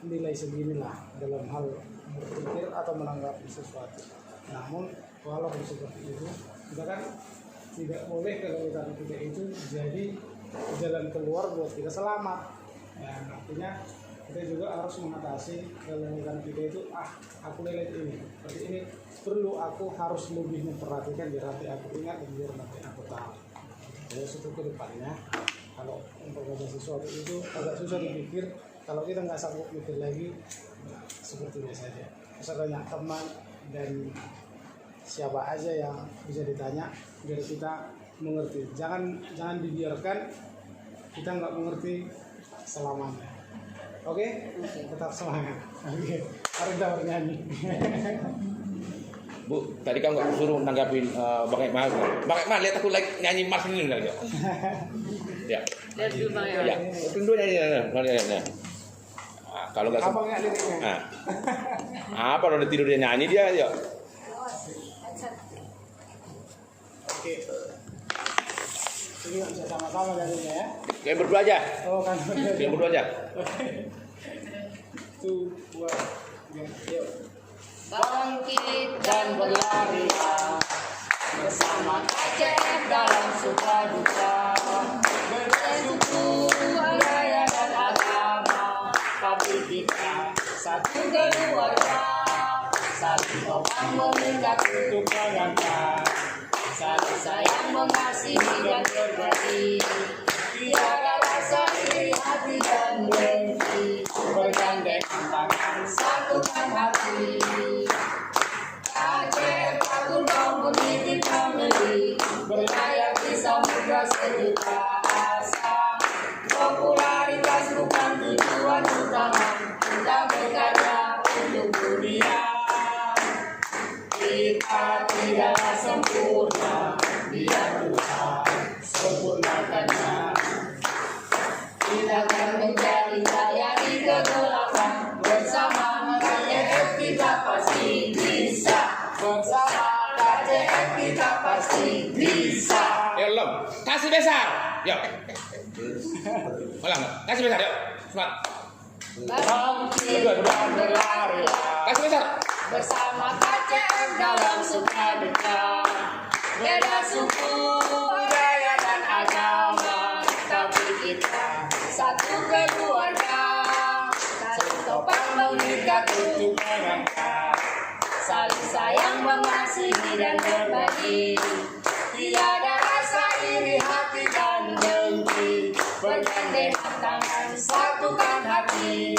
nilai seginilah dalam hal berpikir atau menanggapi sesuatu. Namun walaupun seperti itu, kita kan tidak boleh kelewatan kita itu jadi jalan keluar buat kita selamat. Ya, artinya kita juga harus mengatasi kelewatan kita itu. Aku lelet ini, seperti ini perlu aku harus lebih memperhatikan biar nanti aku ingat dan biar nanti aku tahu. Jadi suatu ke depannya kalau untuk sesuatu itu agak susah dipikir, kalau kita nggak sanggup mikir lagi, seperti biasa aja. Bisa tanya teman dan siapa aja yang bisa ditanya biar kita mengerti. Jangan dibiarkan kita nggak mengerti selamanya. Oke? Tetap semangat. Oke. Mari kita bernyanyi. Bu, tadi kamu nggak suruh nanggapin Bang Ekmal. Bang Ekmal, lihat aku lagi nyanyi Mars ini enggak? Ya. Lihat dulu Bang Ya, tunggu nyanyi. Kalau nggak Abang nggak liriknya. apa udah tidur dia nyanyi dia ya. Oke. Jadi nggak bisa sama-sama jadinya ya. Kayak berdua aja. Oh kan. Kayak berdua aja. Tuh, dua, tiga, yuk. Bangkit dan berlarilah bersama KCF dalam suka duka. Berbeda suku, budaya dan agama, tapi kita satu keluarga. Saling topang mengikat untuk mengangkat, saling sayang mengasihi dan berbagi. Tiada rasa iri hati dan dengki, bergandengan tangan satukan hati. KCF Kalkun Community Family, berlayar di samudra sejuta asa. Popularitas bukan tujuan utama, kita berkarya untuk dunia. Kita tidaklah sempurna, biar Tuhan sempurnakannya. Kita akan menjadi cahaya di kegelapan, bersama KCF kita pasti bisa. Bersama KCF kita pasti bisa. Ayo lom, kasih besar. Yuk. Ulang, kasih besar. Yuk. Semangat. Bangkit dan berlarilah Kasih besar. bersama KCF dalam suka duka. Beda suku, budaya dan agama, tapi kita satu keluarga. Saling topang mengikat untuk mengangkat, saling sayang mengasihi dan berbagi. Tiada rasa iri hati dan dengki, bergandengan tangan satukan hati.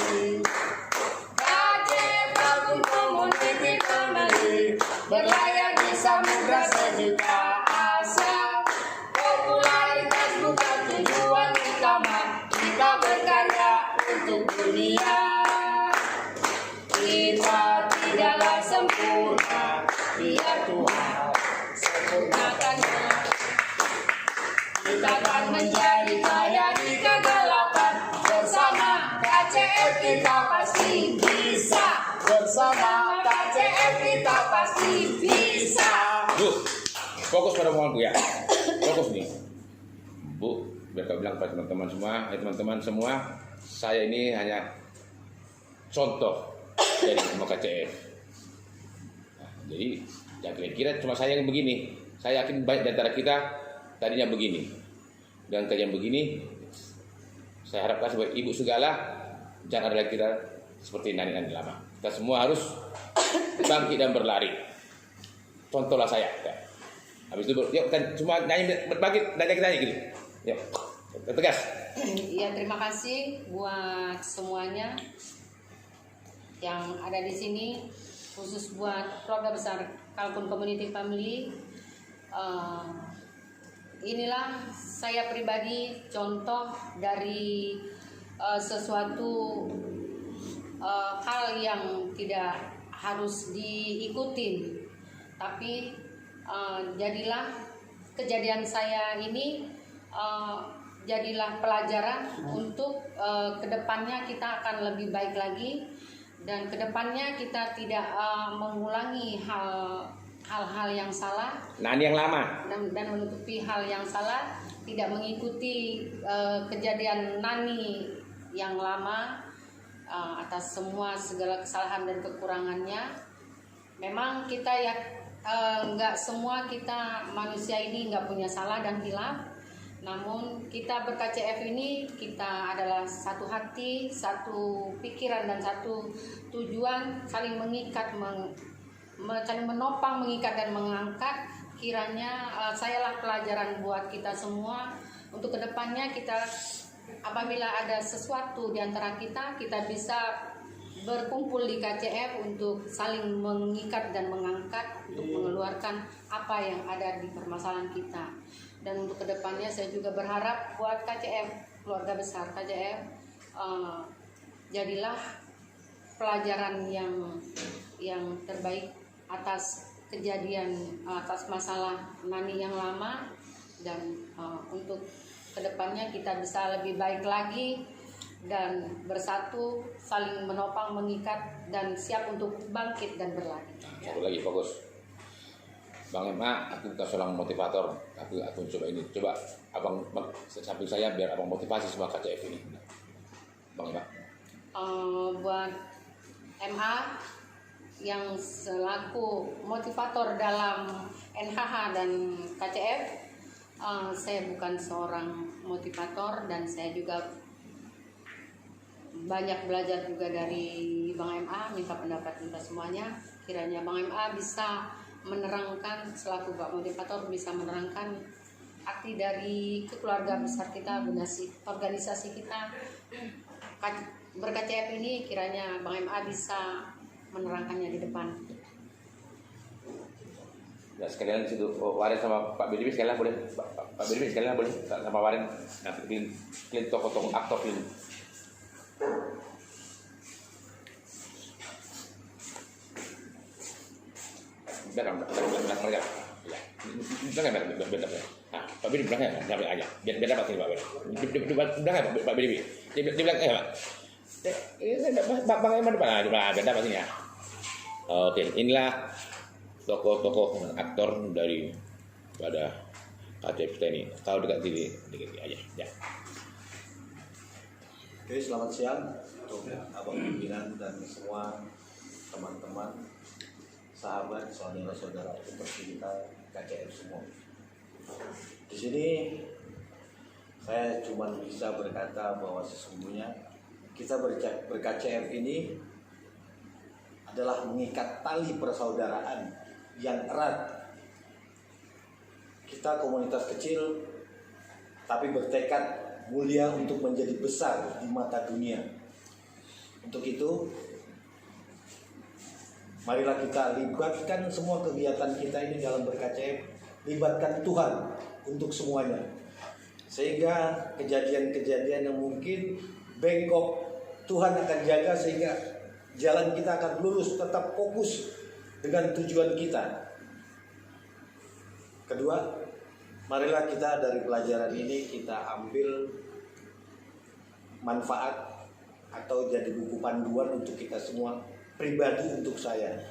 KCF Kalkun Community Family, berlayar di samudra sejuta asa. Popularitas bukan tujuan utama, kita berkarya untuk dunia. Kita tidaklah sempurna, biar Tuhan sempurnakannya. Kita akan menjadi kaya di kegelapan, bersama KCF kita pasti bisa. Bersama KCF kita pasti bisa. Bu, fokus pada omonganku ya. Fokus nih. Bu, biar kau bilang pada teman-teman semua, teman-teman semua, saya ini hanya contoh dari semua KCF. Nah, jadi jangan kira-kira cuma saya yang begini. Saya yakin banyak di antara kita tadinya begini. Dan kajian begini, saya harapkan sebagai ibu segala, jangan ada lagi kita seperti nani-nani lama. Kita semua harus bangkit dan berlari. Contohlah saya. Ya. Habis itu, yuk kita semua nyanyi berbangkit, nyanyi gitu. Yuk, tegas. Iya, terima kasih buat semuanya yang ada di sini, khusus buat keluarga besar Kalkun Community Family. Inilah saya pribadi contoh dari sesuatu hal yang tidak harus diikutin, tapi jadilah kejadian saya ini jadilah pelajaran untuk kedepannya kita akan lebih baik lagi, dan kedepannya kita tidak mengulangi hal-hal yang salah, Nani yang lama. dan menutupi hal yang salah, tidak mengikuti kejadian Nani yang lama atas semua segala kesalahan dan kekurangannya. Memang kita ya nggak semua kita manusia ini nggak punya salah dan hilaf, namun kita ber-KCF ini kita adalah satu hati, satu pikiran dan satu tujuan, saling mengikat, saling menopang, mengikat dan mengangkat. Kiranya sayalah pelajaran buat kita semua untuk kedepannya. Kita apabila ada sesuatu di antara kita bisa berkumpul di KCF untuk saling mengikat dan mengangkat, untuk mengeluarkan apa yang ada di permasalahan kita. Dan untuk kedepannya saya juga berharap buat KCF, keluarga besar KCF, jadilah pelajaran yang terbaik atas kejadian, atas masalah Nani yang lama, dan untuk kedepannya kita bisa lebih baik lagi dan bersatu, saling menopang, mengikat, dan siap untuk bangkit dan berlari. Satu lagi fokus. Bang Emma, aku bukan seorang motivator. Aku coba ini. Coba abang samping saya biar abang motivasi semua KCF ini. Bang Emma. Buat MA yang selaku motivator dalam NHH dan KCF, saya bukan seorang motivator dan saya juga banyak belajar juga dari Bang MA, minta pendapat kita semuanya. Kiranya Bang MA bisa menerangkan, selaku Pak Motivator bisa menerangkan arti dari keluarga besar kita, organisasi kita berKCF ini. Kiranya Bang MA bisa menerangkannya di depan. Ya sekalian situ Warin sama Pak Bediwi sekalian boleh, Pak Bediwi sekalian boleh sama Warin nanti tokoh-tokoh aktor ini. Belakang mereka. Ya. Belakang. Nah, Pak Bedi belakang ya, sampai aja. Biar dapat ini Pak Bedi. Di belakang Pak Bedi. Di belakang ya, Pak. Ini Bang Emma depan, biar dapat ini ya. Oke, inilah tokoh-tokoh aktor dari pada KCF kita ini. Kalau dekat sini dikit aja. Ya. Oke, selamat siang untuk abang pimpinan dan semua teman-teman, sahabat, saudara-saudara seperti kita KCF semua. Di sini saya cuma bisa berkata bahwa sesungguhnya kita ber-KCF ini adalah mengikat tali persaudaraan yang erat. Kita komunitas kecil tapi bertekad mulia untuk menjadi besar di mata dunia. Untuk itu, marilah kita libatkan semua kegiatan kita ini dalam ber-KCF, libatkan Tuhan untuk semuanya. Sehingga kejadian-kejadian yang mungkin bengkok, Tuhan akan jaga sehingga jalan kita akan lurus, tetap fokus dengan tujuan kita. Kedua, marilah kita dari pelajaran ini kita ambil manfaat atau jadi buku panduan untuk kita semua, pribadi untuk saya.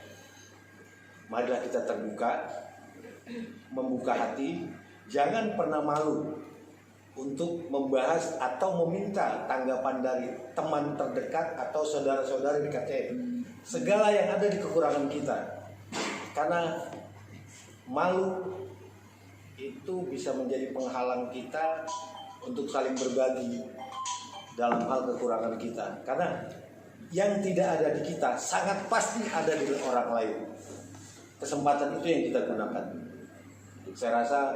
Marilah kita terbuka, membuka hati, jangan pernah malu untuk membahas atau meminta tanggapan dari teman terdekat atau saudara-saudara di KCF. Segala yang ada di kekurangan kita. Karena malu itu bisa menjadi penghalang kita untuk saling berbagi dalam hal kekurangan kita. Karena yang tidak ada di kita sangat pasti ada di orang lain. Kesempatan itu yang kita gunakan. Saya rasa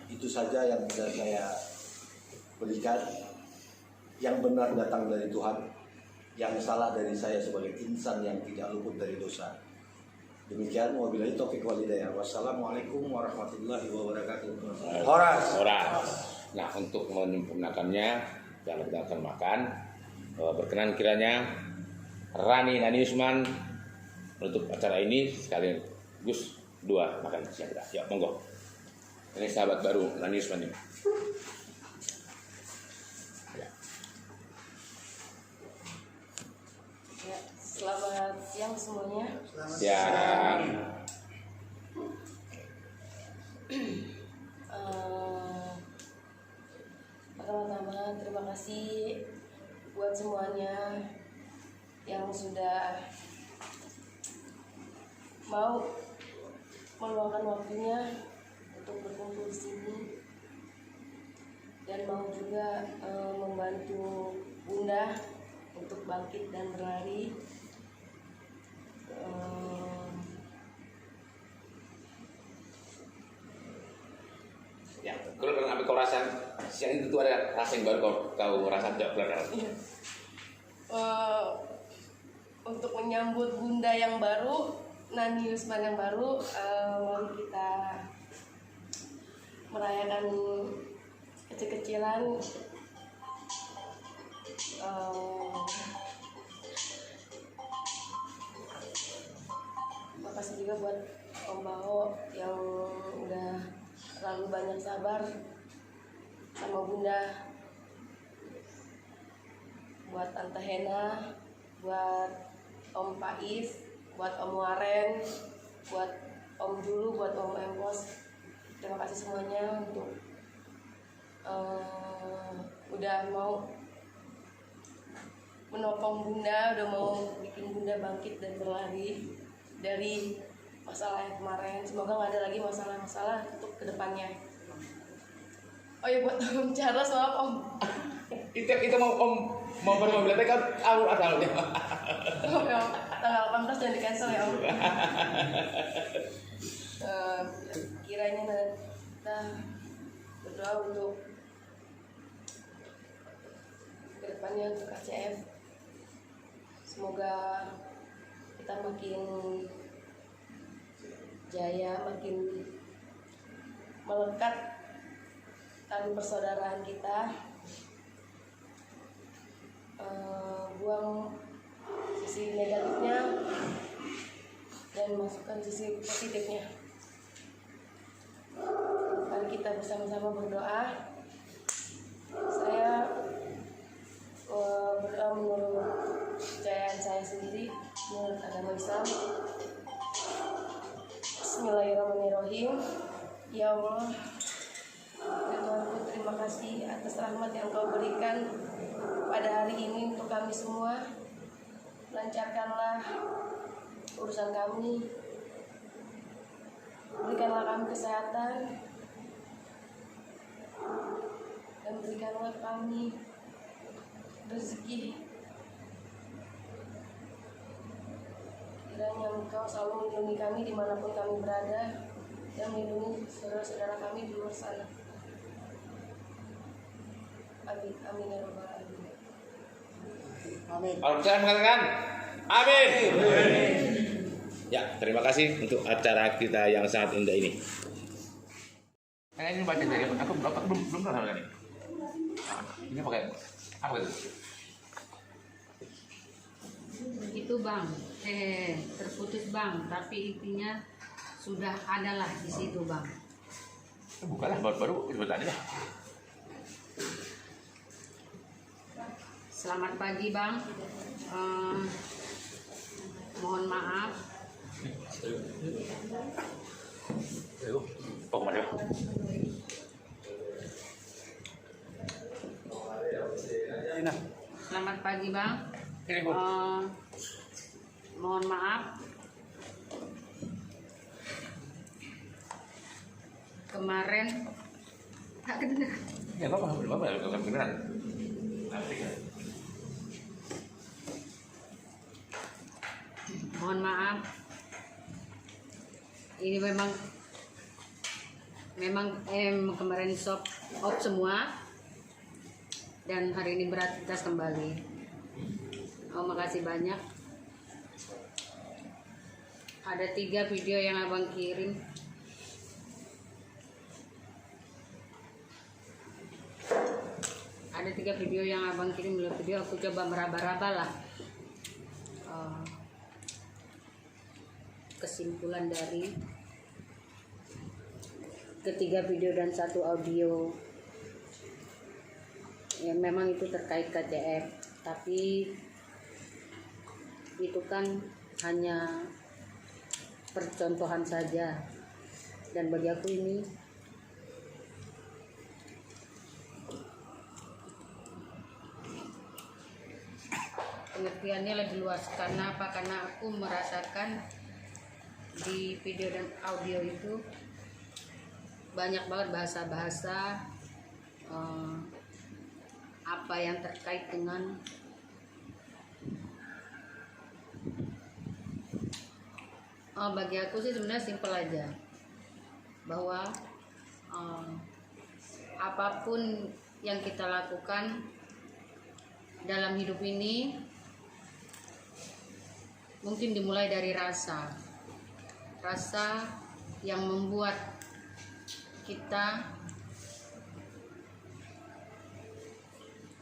itu saja yang bisa saya berikan. Yang benar datang dari Tuhan, yang salah dari saya sebagai insan yang tidak luput dari dosa. Demikian, wabillahi taufiq wal hidayah. Wassalamualaikum warahmatullahi wabarakatuh. Horas. Nah, untuk menyempurnakannya yang kita akan makan, berkenan kiranya Rani Naniusman menutup acara ini sekalian Gus 2 makan siang kita. Ya, monggo. Ini sahabat baru Naniusman ini. Selamat siang semuanya. Siang. Pertama-tama terima kasih buat semuanya yang sudah mau meluangkan waktunya untuk berkumpul di sini dan mau juga membantu Bunda untuk bangkit dan berlari. Ya, kalau ambil kau rasa siang itu tuh ada rasa yang baru kau rasa tidak pernah. Untuk menyambut Bunda yang baru, Naniusman yang baru, mari kita merayakan kecil-kecilan. Makasih juga buat Om Bao yang udah terlalu banyak sabar sama Bunda, buat Tante Hena, buat Om Pais, buat Om Waren, buat Om dulu, buat Om Empos. Terima kasih semuanya untuk udah mau menopang Bunda, udah mau bikin Bunda bangkit dan berlari dari masalah yang kemarin. Semoga nggak ada lagi masalah-masalah untuk kedepannya. Oh ya, buat Om Charles, maaf Om. Itu mau bermobil kan awal asalnya. Oh, ya, tanggal 18 jangan di cancel ya Om. Kiranya kita berdoa untuk kedepannya untuk ACF. Semoga kita makin jaya, makin melekat tali persaudaraan kita. Buang sisi negatifnya dan masukkan sisi positifnya. Mari kita bersama-sama berdoa. Saya berdoa menurut kepercayaan saya sendiri, menurut agama Islam. Bismillahirrahmanirrahim. Ya Allah, ya Tuhanku, terima kasih atas rahmat yang Kau berikan pada hari ini untuk kami semua. Lancarkanlah urusan kami, berikanlah kami kesehatan, dan berikanlah kami rezeki. Kiranya Engkau selalu melindungi kami dimanapun kami berada, dan melindungi saudara-saudara kami di luar sana. Amin, amin ya rabbal alamin. Amin. Kalau saya mengatakan amin. Ya, terima kasih untuk acara kita yang sangat indah ini. Ini baca dari aku belum pernah sama ini. Ini pakai apa itu? Itu Bang, terputus Bang, tapi intinya sudah ada lah di situ Bang. Bukalah baru itu tadi lah. Selamat pagi Bang. Mohon maaf. Oh, mana? Selamat pagi Bang. Ini Bu. Mohon maaf. Kemarin tak kedengeran. Ya apa beneran. Mohon maaf. Ini memang kemarin off semua dan hari ini beraktivitas kembali. Makasih banyak. Ada 3 video yang abang kirim. Ada 3 video yang abang kirim. Video aku coba meraba-raba lah. Kesimpulan dari ketiga video dan 1 audio. Ya memang itu terkait KCF, tapi itu kan hanya percontohan saja, dan bagi aku ini pengertiannya lebih luas. Karena apa? Karena aku merasakan di video dan audio itu banyak banget bahasa-bahasa apa yang terkait dengan bagi aku sih sebenarnya simpel aja, bahwa apapun yang kita lakukan dalam hidup ini mungkin dimulai dari rasa yang membuat kita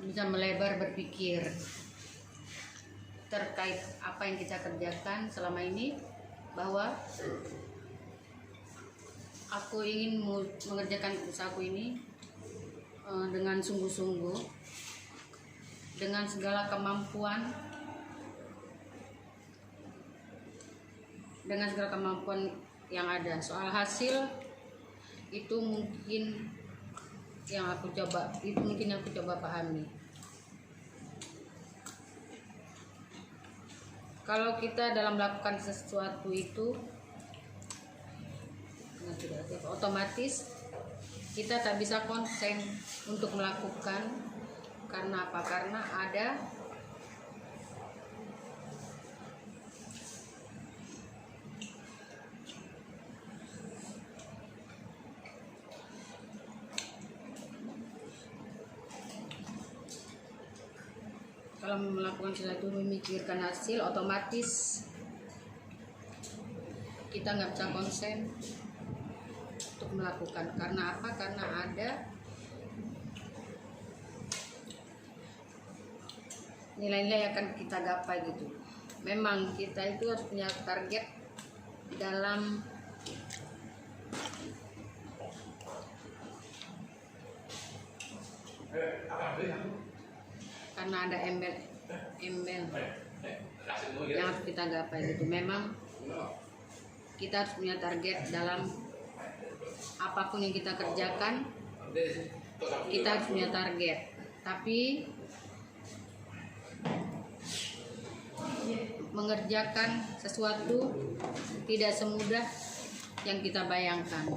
bisa melebar berpikir terkait apa yang kita kerjakan selama ini, bahwa aku ingin mengerjakan usahaku ini dengan sungguh-sungguh, dengan segala kemampuan yang ada. Soal hasil itu mungkin yang aku coba pahami. Kalau kita dalam melakukan sesuatu itu otomatis kita tak bisa konsen untuk melakukan. Karena apa? Karena ada kalau melakukan sesuatu memikirkan hasil, otomatis kita nggak bisa konsen untuk melakukan. Karena apa? Karena ada nilai-nilai yang akan kita gapai gitu. Memang kita itu harus punya target dalam karena ada embel yang harus kita gapai gitu. Memang kita harus punya target dalam apapun yang kita kerjakan. Kita harus punya target, tapi mengerjakan sesuatu tidak semudah yang kita bayangkan.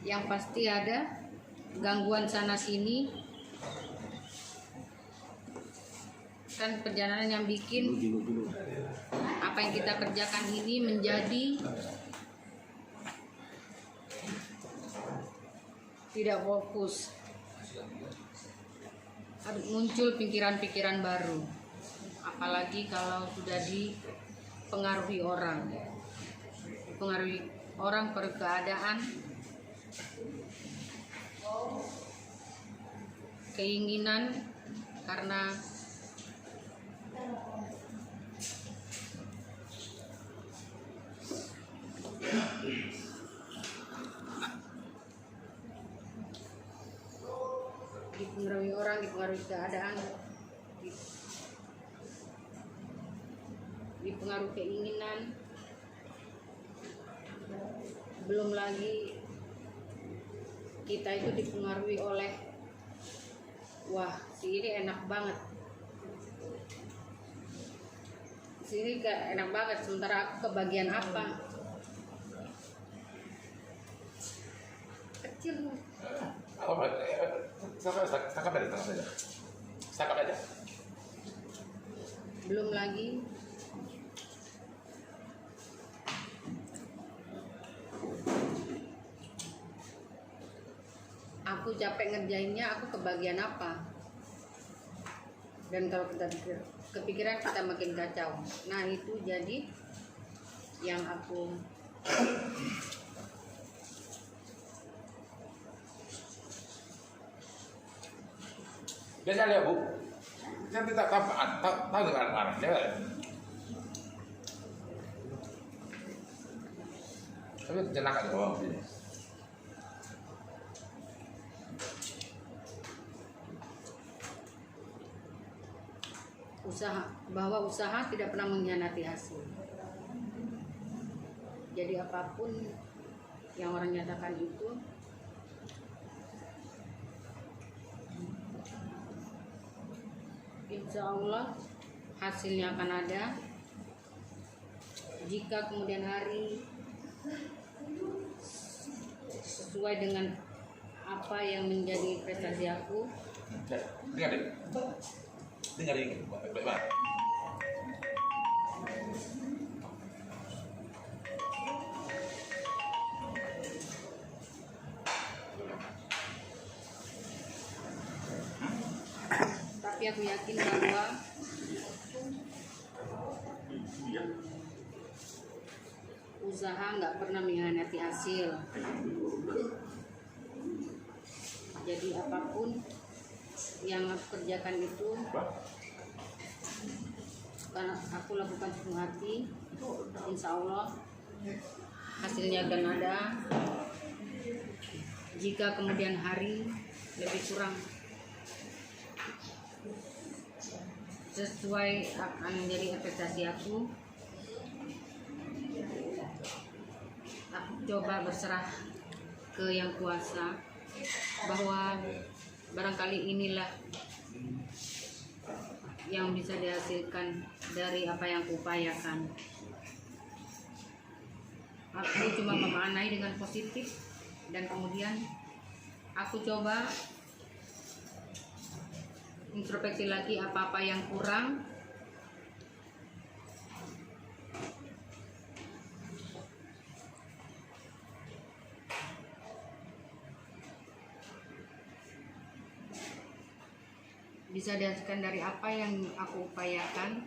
Yang pasti ada gangguan sana sini, kan perjalanan yang bikin apa yang kita kerjakan ini menjadi tidak fokus. Muncul pikiran-pikiran baru, apalagi kalau sudah dipengaruhi orang per keadaan, keinginan, karena dipengaruhi orang, dipengaruhi keadaan, dipengaruhi keinginan, belum lagi kita itu dipengaruhi oleh wah si ini enak banget, si ini enak banget, sementara aku kebagian apa kecil. Stakap aja. Belum lagi aku capek ngerjainnya, aku kebagian apa. Dan kalau kita kepikiran, kita makin kacau. Nah itu jadi yang aku Biasa lihat Bu, saya tidak tahu dengan arahnya. Tapi jenak aja bawang sini. Bahwa usaha tidak pernah mengkhianati hasil. Jadi apapun yang orang nyatakan itu insya Allah hasilnya akan ada. Jika kemudian hari sesuai dengan apa yang menjadi prestasi aku, Dengar ini, baik-baik. tapi aku yakin bahwa usaha nggak pernah mengkhianati hasil. Jadi apapun yang aku kerjakan itu karena aku lakukan sepenuh hati, insya Allah hasilnya akan ada. Jika kemudian hari lebih kurang sesuai akan menjadi ekspektasi aku, coba berserah ke Yang Kuasa bahwa barangkali inilah yang bisa dihasilkan dari apa yang kuupayakan. Aku cuma memaknai dengan positif dan kemudian aku coba introspeksi lagi apa-apa yang kurang. Bisa dihasilkan dari apa yang aku upayakan,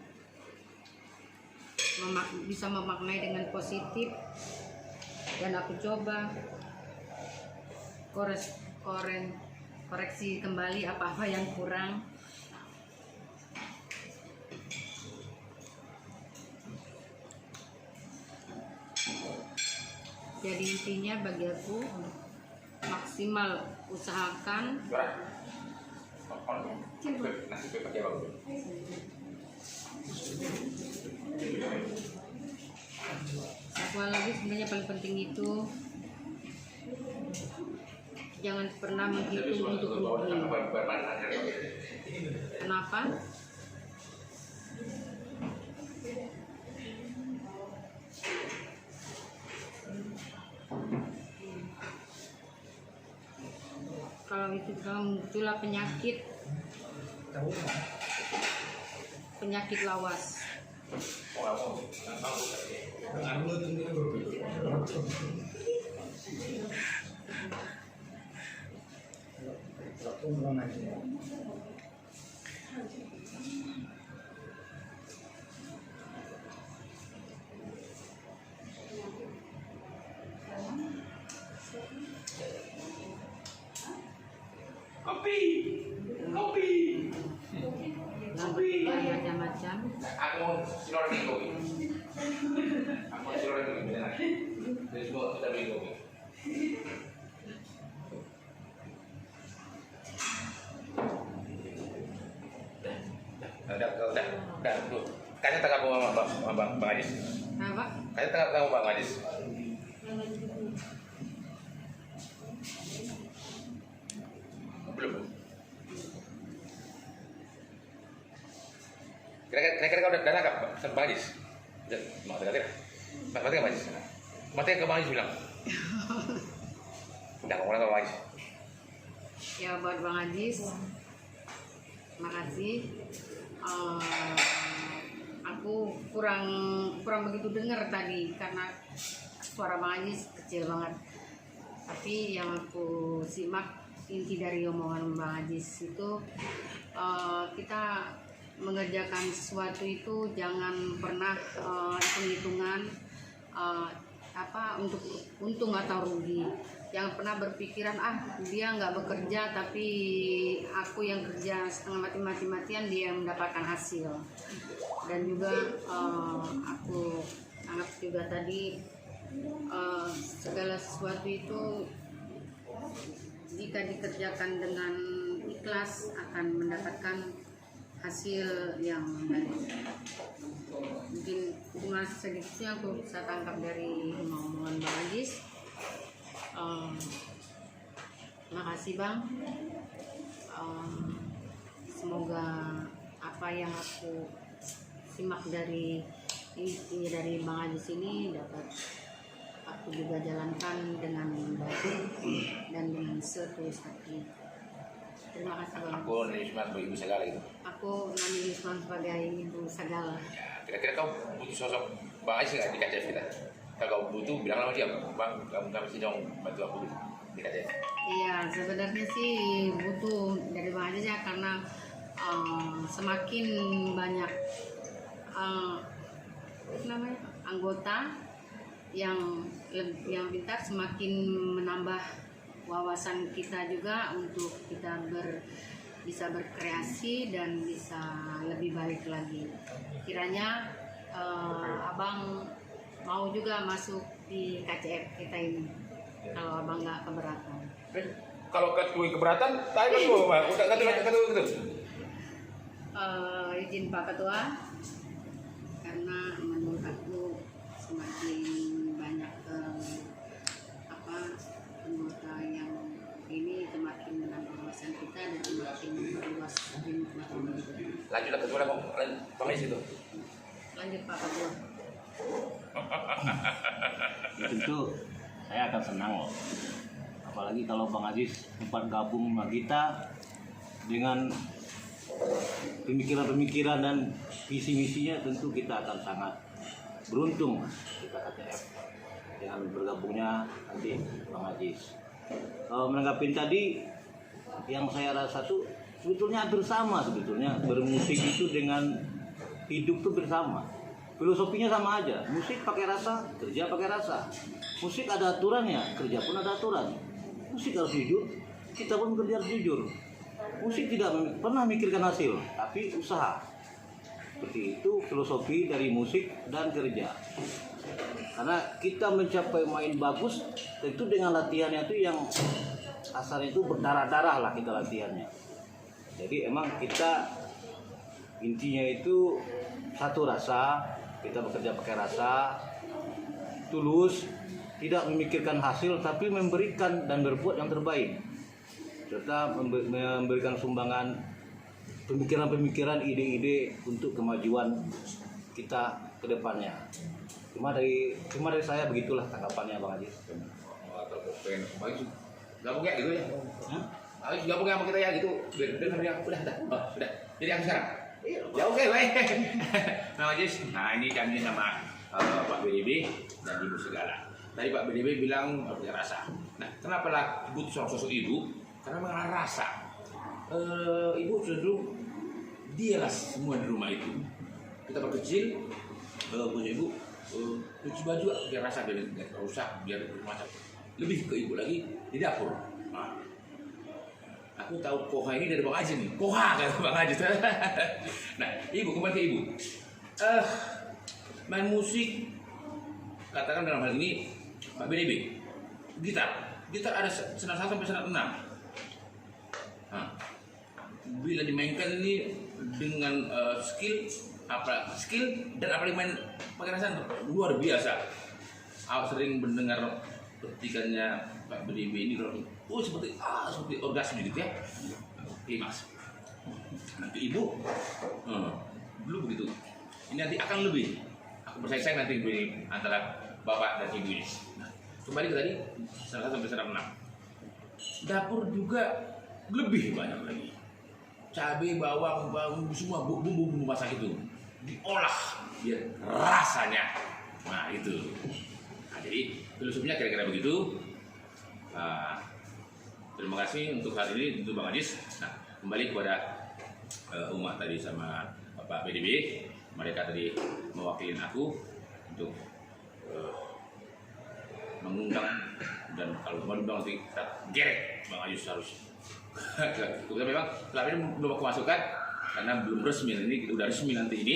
bisa memaknai dengan positif, dan aku coba koreksi kembali apa-apa yang kurang. Jadi intinya bagi aku maksimal usahakan Nasi pakai apa? satu hal lagi sebenarnya paling penting itu jangan pernah menghitung untuk rugi. Kenapa? Kalau itu muncullah penyakit lawas. Macam-macam. Aku mau silor nih kopi. Aku mau silor nih benar. Jadi semua kita beli kopi. Udah, dulu. Kayaknya tengah aku sama Bang Ajis. Apa? Kayaknya tengah kamu Bang Ajis. Belum. Kira-kira kau udah nangkap Bang Ajis? Mati nggak Bang Ajis? Mati ke Bang Ajis bilang. Udah ngomong ke Bang Ajis. Ya buat Bang Ajis, makasih. Aku kurang begitu dengar tadi karena suara Bang Ajis kecil banget. Tapi yang aku simak inti dari omongan Bang Ajis itu kita mengerjakan sesuatu itu jangan pernah hitung-hitungan untuk untung atau rugi. Jangan pernah berpikiran dia nggak bekerja tapi aku yang kerja setengah mati-matian dia yang mendapatkan hasil. Dan juga aku anggap juga tadi segala sesuatu itu jika dikerjakan dengan ikhlas akan mendapatkan hasil yang baik. Mungkin cuma sedikitnya aku bisa tangkap dari omongan Bang Ajis. Makasih Bang. Semoga apa yang aku simak dari Bang Ajis ini dapat aku juga jalankan dengan baik dan dengan setulus hati. Terima kasih Bang. Aku Nisman sebagai ibu segala itu. Aku Nani Nisman sebagai ibu segala. Ya, kira-kira kau butuh sosok Bang Ajis nggak di KCF kita? Kalau kau butuh, bilang sama dia, Bang, kamu sih dong bantu aku di KCF. Iya, sebenarnya sih butuh dari Bang Ajis ya karena semakin banyak anggota yang pintar semakin menambah wawasan kita juga untuk kita bisa berkreasi dan bisa lebih baik lagi. Kiranya Abang mau juga masuk di KCF kita ini kalau Abang nggak keberatan. Kalau keberatan, tanya dulu, Bang. Udah kata. Izin Pak Ketua, karena menurut aku semakin banyak anggota yang ini semakin menambah wawasan kita dan semakin meluas ilmu pengetahuan kita. Lanjutlah kedua lah Bang Aziz itu. Lanjut Pak Ketua. Tentu saya akan senang loh, apalagi kalau Bang Aziz sempat gabung sama kita dengan pemikiran-pemikiran dan visi-misinya. Tentu kita akan sangat beruntung kita KTF dengan bergabungnya nanti Bang Aziz. Menanggapi tadi yang saya rasa tuh sebetulnya hampir sama, sebetulnya bermusik itu dengan hidup tuh bersama. Filosofinya sama aja. Musik pakai rasa, kerja pakai rasa. Musik ada aturannya, kerja pun ada aturan. Musik harus jujur, kita pun bekerja harus jujur. Musik tidak pernah memikirkan hasil, tapi usaha. Seperti itu filosofi dari musik dan kerja. Karena kita mencapai main bagus, tentu dengan latihannya itu yang asalnya itu berdarah-darah lah kita latihannya. Jadi emang kita intinya itu satu rasa, kita bekerja pakai rasa, tulus, tidak memikirkan hasil, tapi memberikan dan berbuat yang terbaik, serta memberikan sumbangan pemikiran-pemikiran, ide-ide untuk kemajuan kita ke depannya. Cuma dari saya begitulah tanggapannya Bang Aziz. Gabung ya gitu ya. Gabung sama kita ya gitu. Dengar yang udah. Jadi aku sekarang. Ya oke baik. Nah Aziz, nah ini kami sama Pak BDB dan Ibu Segala. Tadi Pak BDB bilang punya rasa. Nah kenapa lah butuh seorang sosok ibu? Karena mengenal rasa. Ibu cenderung dialah semua di rumah itu. Kita berkecil, punya ibu cuci baju biar rasa, biar nggak rusak, biar macam. Lebih ke ibu lagi di dapur. Nah, aku tahu koha ini dari Bang Aziz nih. Koha kata Bang Aziz. Nah, ibu kembali ke ibu. Main musik, katakan dalam hal ini Pak BDB, gitar ada senar 1 sampai senar 6. Nah, bila dimainkan ini dengan skill dan apalagi main pakai rasa luar biasa. Aku sering mendengar petikannya Pak BDB ini, seperti orgasme gitu ya, klimaks. Nanti ibu belum begitu. Ini nanti akan lebih. Aku bersaing nanti antara bapak dan ibu ini. Nah, kembali ke tadi 1 sampai 6. Dapur juga lebih banyak lagi. Cabai, bawang, semua bumbu masak itu diolah biar rasanya. Nah itu. Nah, jadi filosofinya kira-kira begitu. Terima kasih untuk hari ini untuk Bang Aziz. Nah kembali kepada Umat tadi sama Bapak BDB. Mereka tadi mewakili aku untuk mengundang, dan kalau mengundang nanti kita gerek Bang Aziz harus. Kita memang selama ini belum kemasukan karena belum resmi, ini udah resmi nanti ini.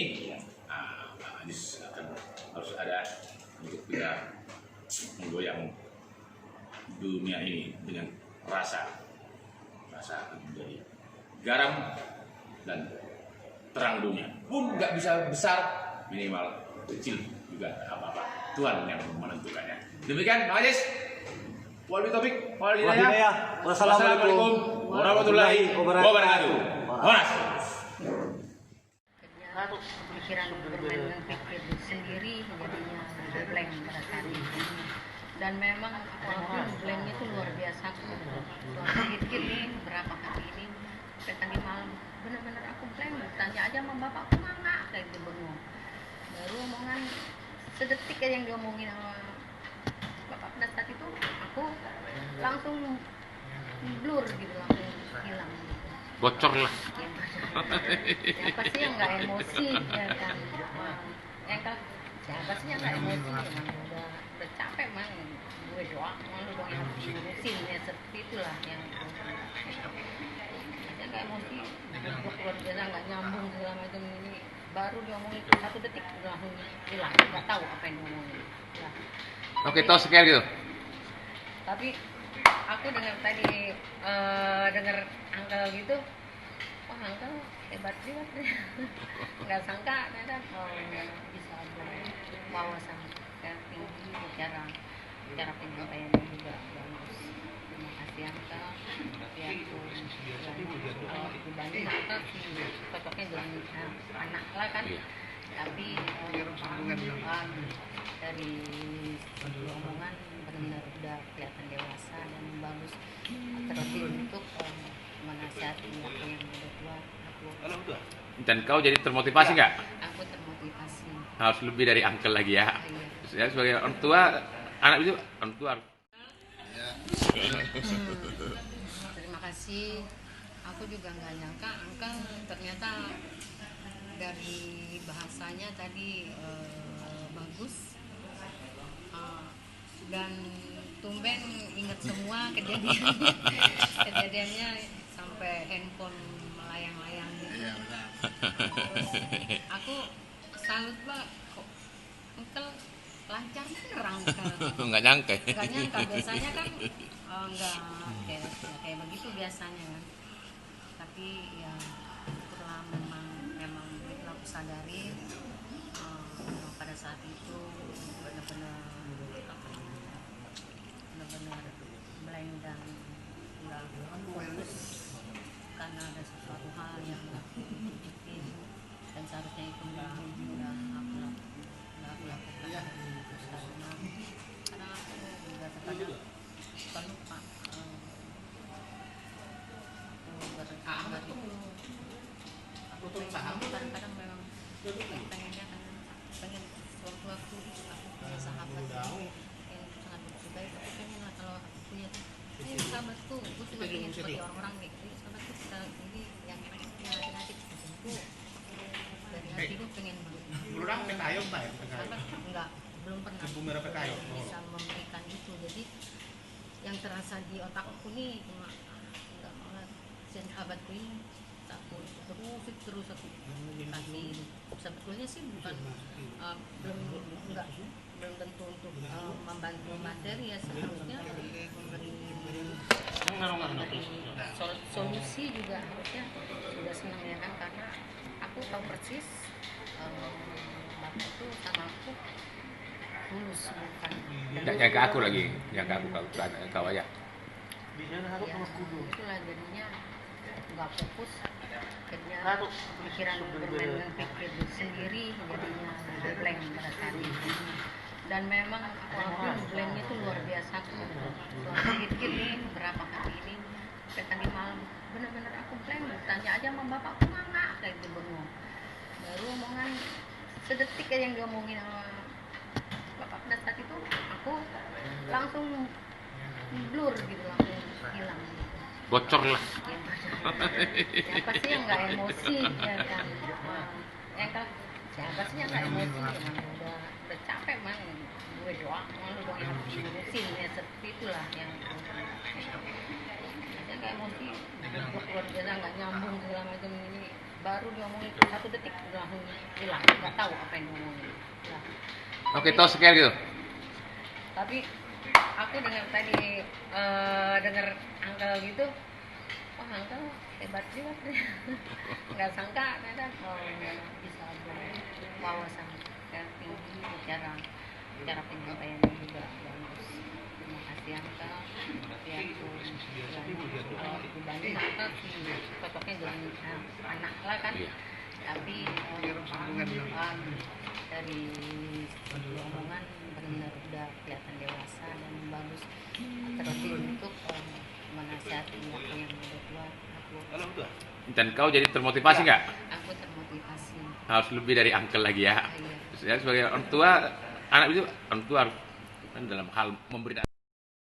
Bang Aziz harus ada untuk kita menggoyang dunia ini dengan rasa menjadi garam dan terang dunia. Pun nggak bisa besar, minimal kecil juga apa-apa. Tuhan yang menentukannya. Demikian Bang Aziz. Wabillahi taufiq wal hidayah. Wassalamualaikum warahmatullahi wabarakatuh. Pikiran bermain pikir sendiri jadinya blank pada saat ini. Dan memang walaupun blank itu luar biasa. Sedikit nih berapa kali ini tadi malam benar-benar aku blank. Tanya aja sama bapakku nggak kayak gitu bengong. Baru omongan sedetik aja yang diomongin sama bapak pada saat itu aku langsung blur gitu, langsung hilang gitu. Bocor lah. Siapa sih yang nggak emosi ya kan? Siapa sih yang nggak emosi? Emang udah capek mang. Gue doang, lu doang yang harus ngurusin ya, seperti itulah yang dia nggak emosi, gue keluar biasa nggak nyambung segala macam ini, baru diomongin 1 detik udah langsung hilang, nggak tahu apa yang diomongin. Ya. Oke, tos sekian gitu. Tapi aku dengar tadi dengar Uncle gitu, wah Uncle hebat juga, nggak sangka ternyata bisa berwawasan yang tinggi bicara cara penyampaiannya juga bagus. Terima kasih Angka. Ya dibanding Angka cocoknya dengan anak lah kan. Tapi dari segi omongan benar-benar udah kelihatan dewasa dan bagus, terlebih untuk menasihati aku yang udah tua. Dan kau jadi termotivasi nggak? Aku termotivasi. Harus lebih dari uncle lagi ya. Iya. Ya sebagai orang tua, anak itu orang tua. Terima kasih. Aku juga nggak nyangka Angka ternyata dari bahasanya tadi bagus. Dan tumben ingat semua kejadiannya sampai handphone melayang-layang gitu. Terus aku salut Pak, kok Uncle lancar bener Uncle. Nggak nyangka. Nggak nyangka, biasanya kan nggak kayak begitu biasanya kan. Tapi ya itulah memang itulah aku sadari pada saat itu benar-benar blank dan nggak fokus karena ada sesuatu hal yang nggak aku ikutin dan seharusnya itu nggak aku lakukan karena aku juga terkadang suka lupa aku kadang-kadang memang pengennya pengen waktu aku punya sahabat yang sangat baik, aku pengen lah kalau aku punya sahabatku, aku cuma pengen seperti orang-orang nih, sahabatku kita ini yang hati-hati aku dari hatiku pengen Belum pekayong Pak ya? sahabat enggak, belum pernah bisa memberikan itu. Jadi yang terasa di otakku nih cuma enggak malah sahabatku ini aku terus aku kasih. Sebetulnya sih bukan belum tentu untuk membantu materi ya, seharusnya memberi solusi juga harusnya sudah senang ya kan, karena aku tahu persis bapak itu sama aku tulus bukan Jangan ke aku lagi, jangan ke aku kau aja. ya, itulah jadinya nggak fokus, kerja pikiran bermain pikir sendiri, jadinya blank pada saat itu. Dan memang aku blanknya itu luar biasa. Sedikit nih berapa kali ini sampai tadi malam benar-benar aku blank, tanya aja sama bapakku nggak kayak gitu, bengong. Baru omongan sedetik aja yang diomongin sama bapak pada saat itu aku langsung blur gitu, langsung hilang gitu. Bocor lah. Siapa sih yang nggak emosi ya kan? Yang kan siapa sih yang nggak emosi? Emang udah capek man, gue doang, lu doang yang harus ngurusin ya, seperti itulah yang saya nggak emosi, gue keluar biasa nggak nyambung segala macam ini, baru diomongin 1 detik udah langsung hilang, nggak tahu apa yang diomongin. Oke, tos sekian gitu. Tapi aku dengar tadi dengar Angkel gitu, wah Angkel hebat juga deh. Nggak sangka ternyata bisa berwawasan yang tinggi, cara penyampaiannya juga bagus. Terima kasih Angkel. Ya dibanding Angkel cocoknya dengan anak lah kan. Tapi dari segi omongan benar-benar udah kelihatan dewasa dan bagus, terlebih untuk menasihati aku yang udah tua. Dan kau jadi termotivasi nggak? Aku termotivasi. Harus lebih dari uncle lagi ya. Iya. Ya sebagai orang tua, anak itu orang tua kan dalam hal memberi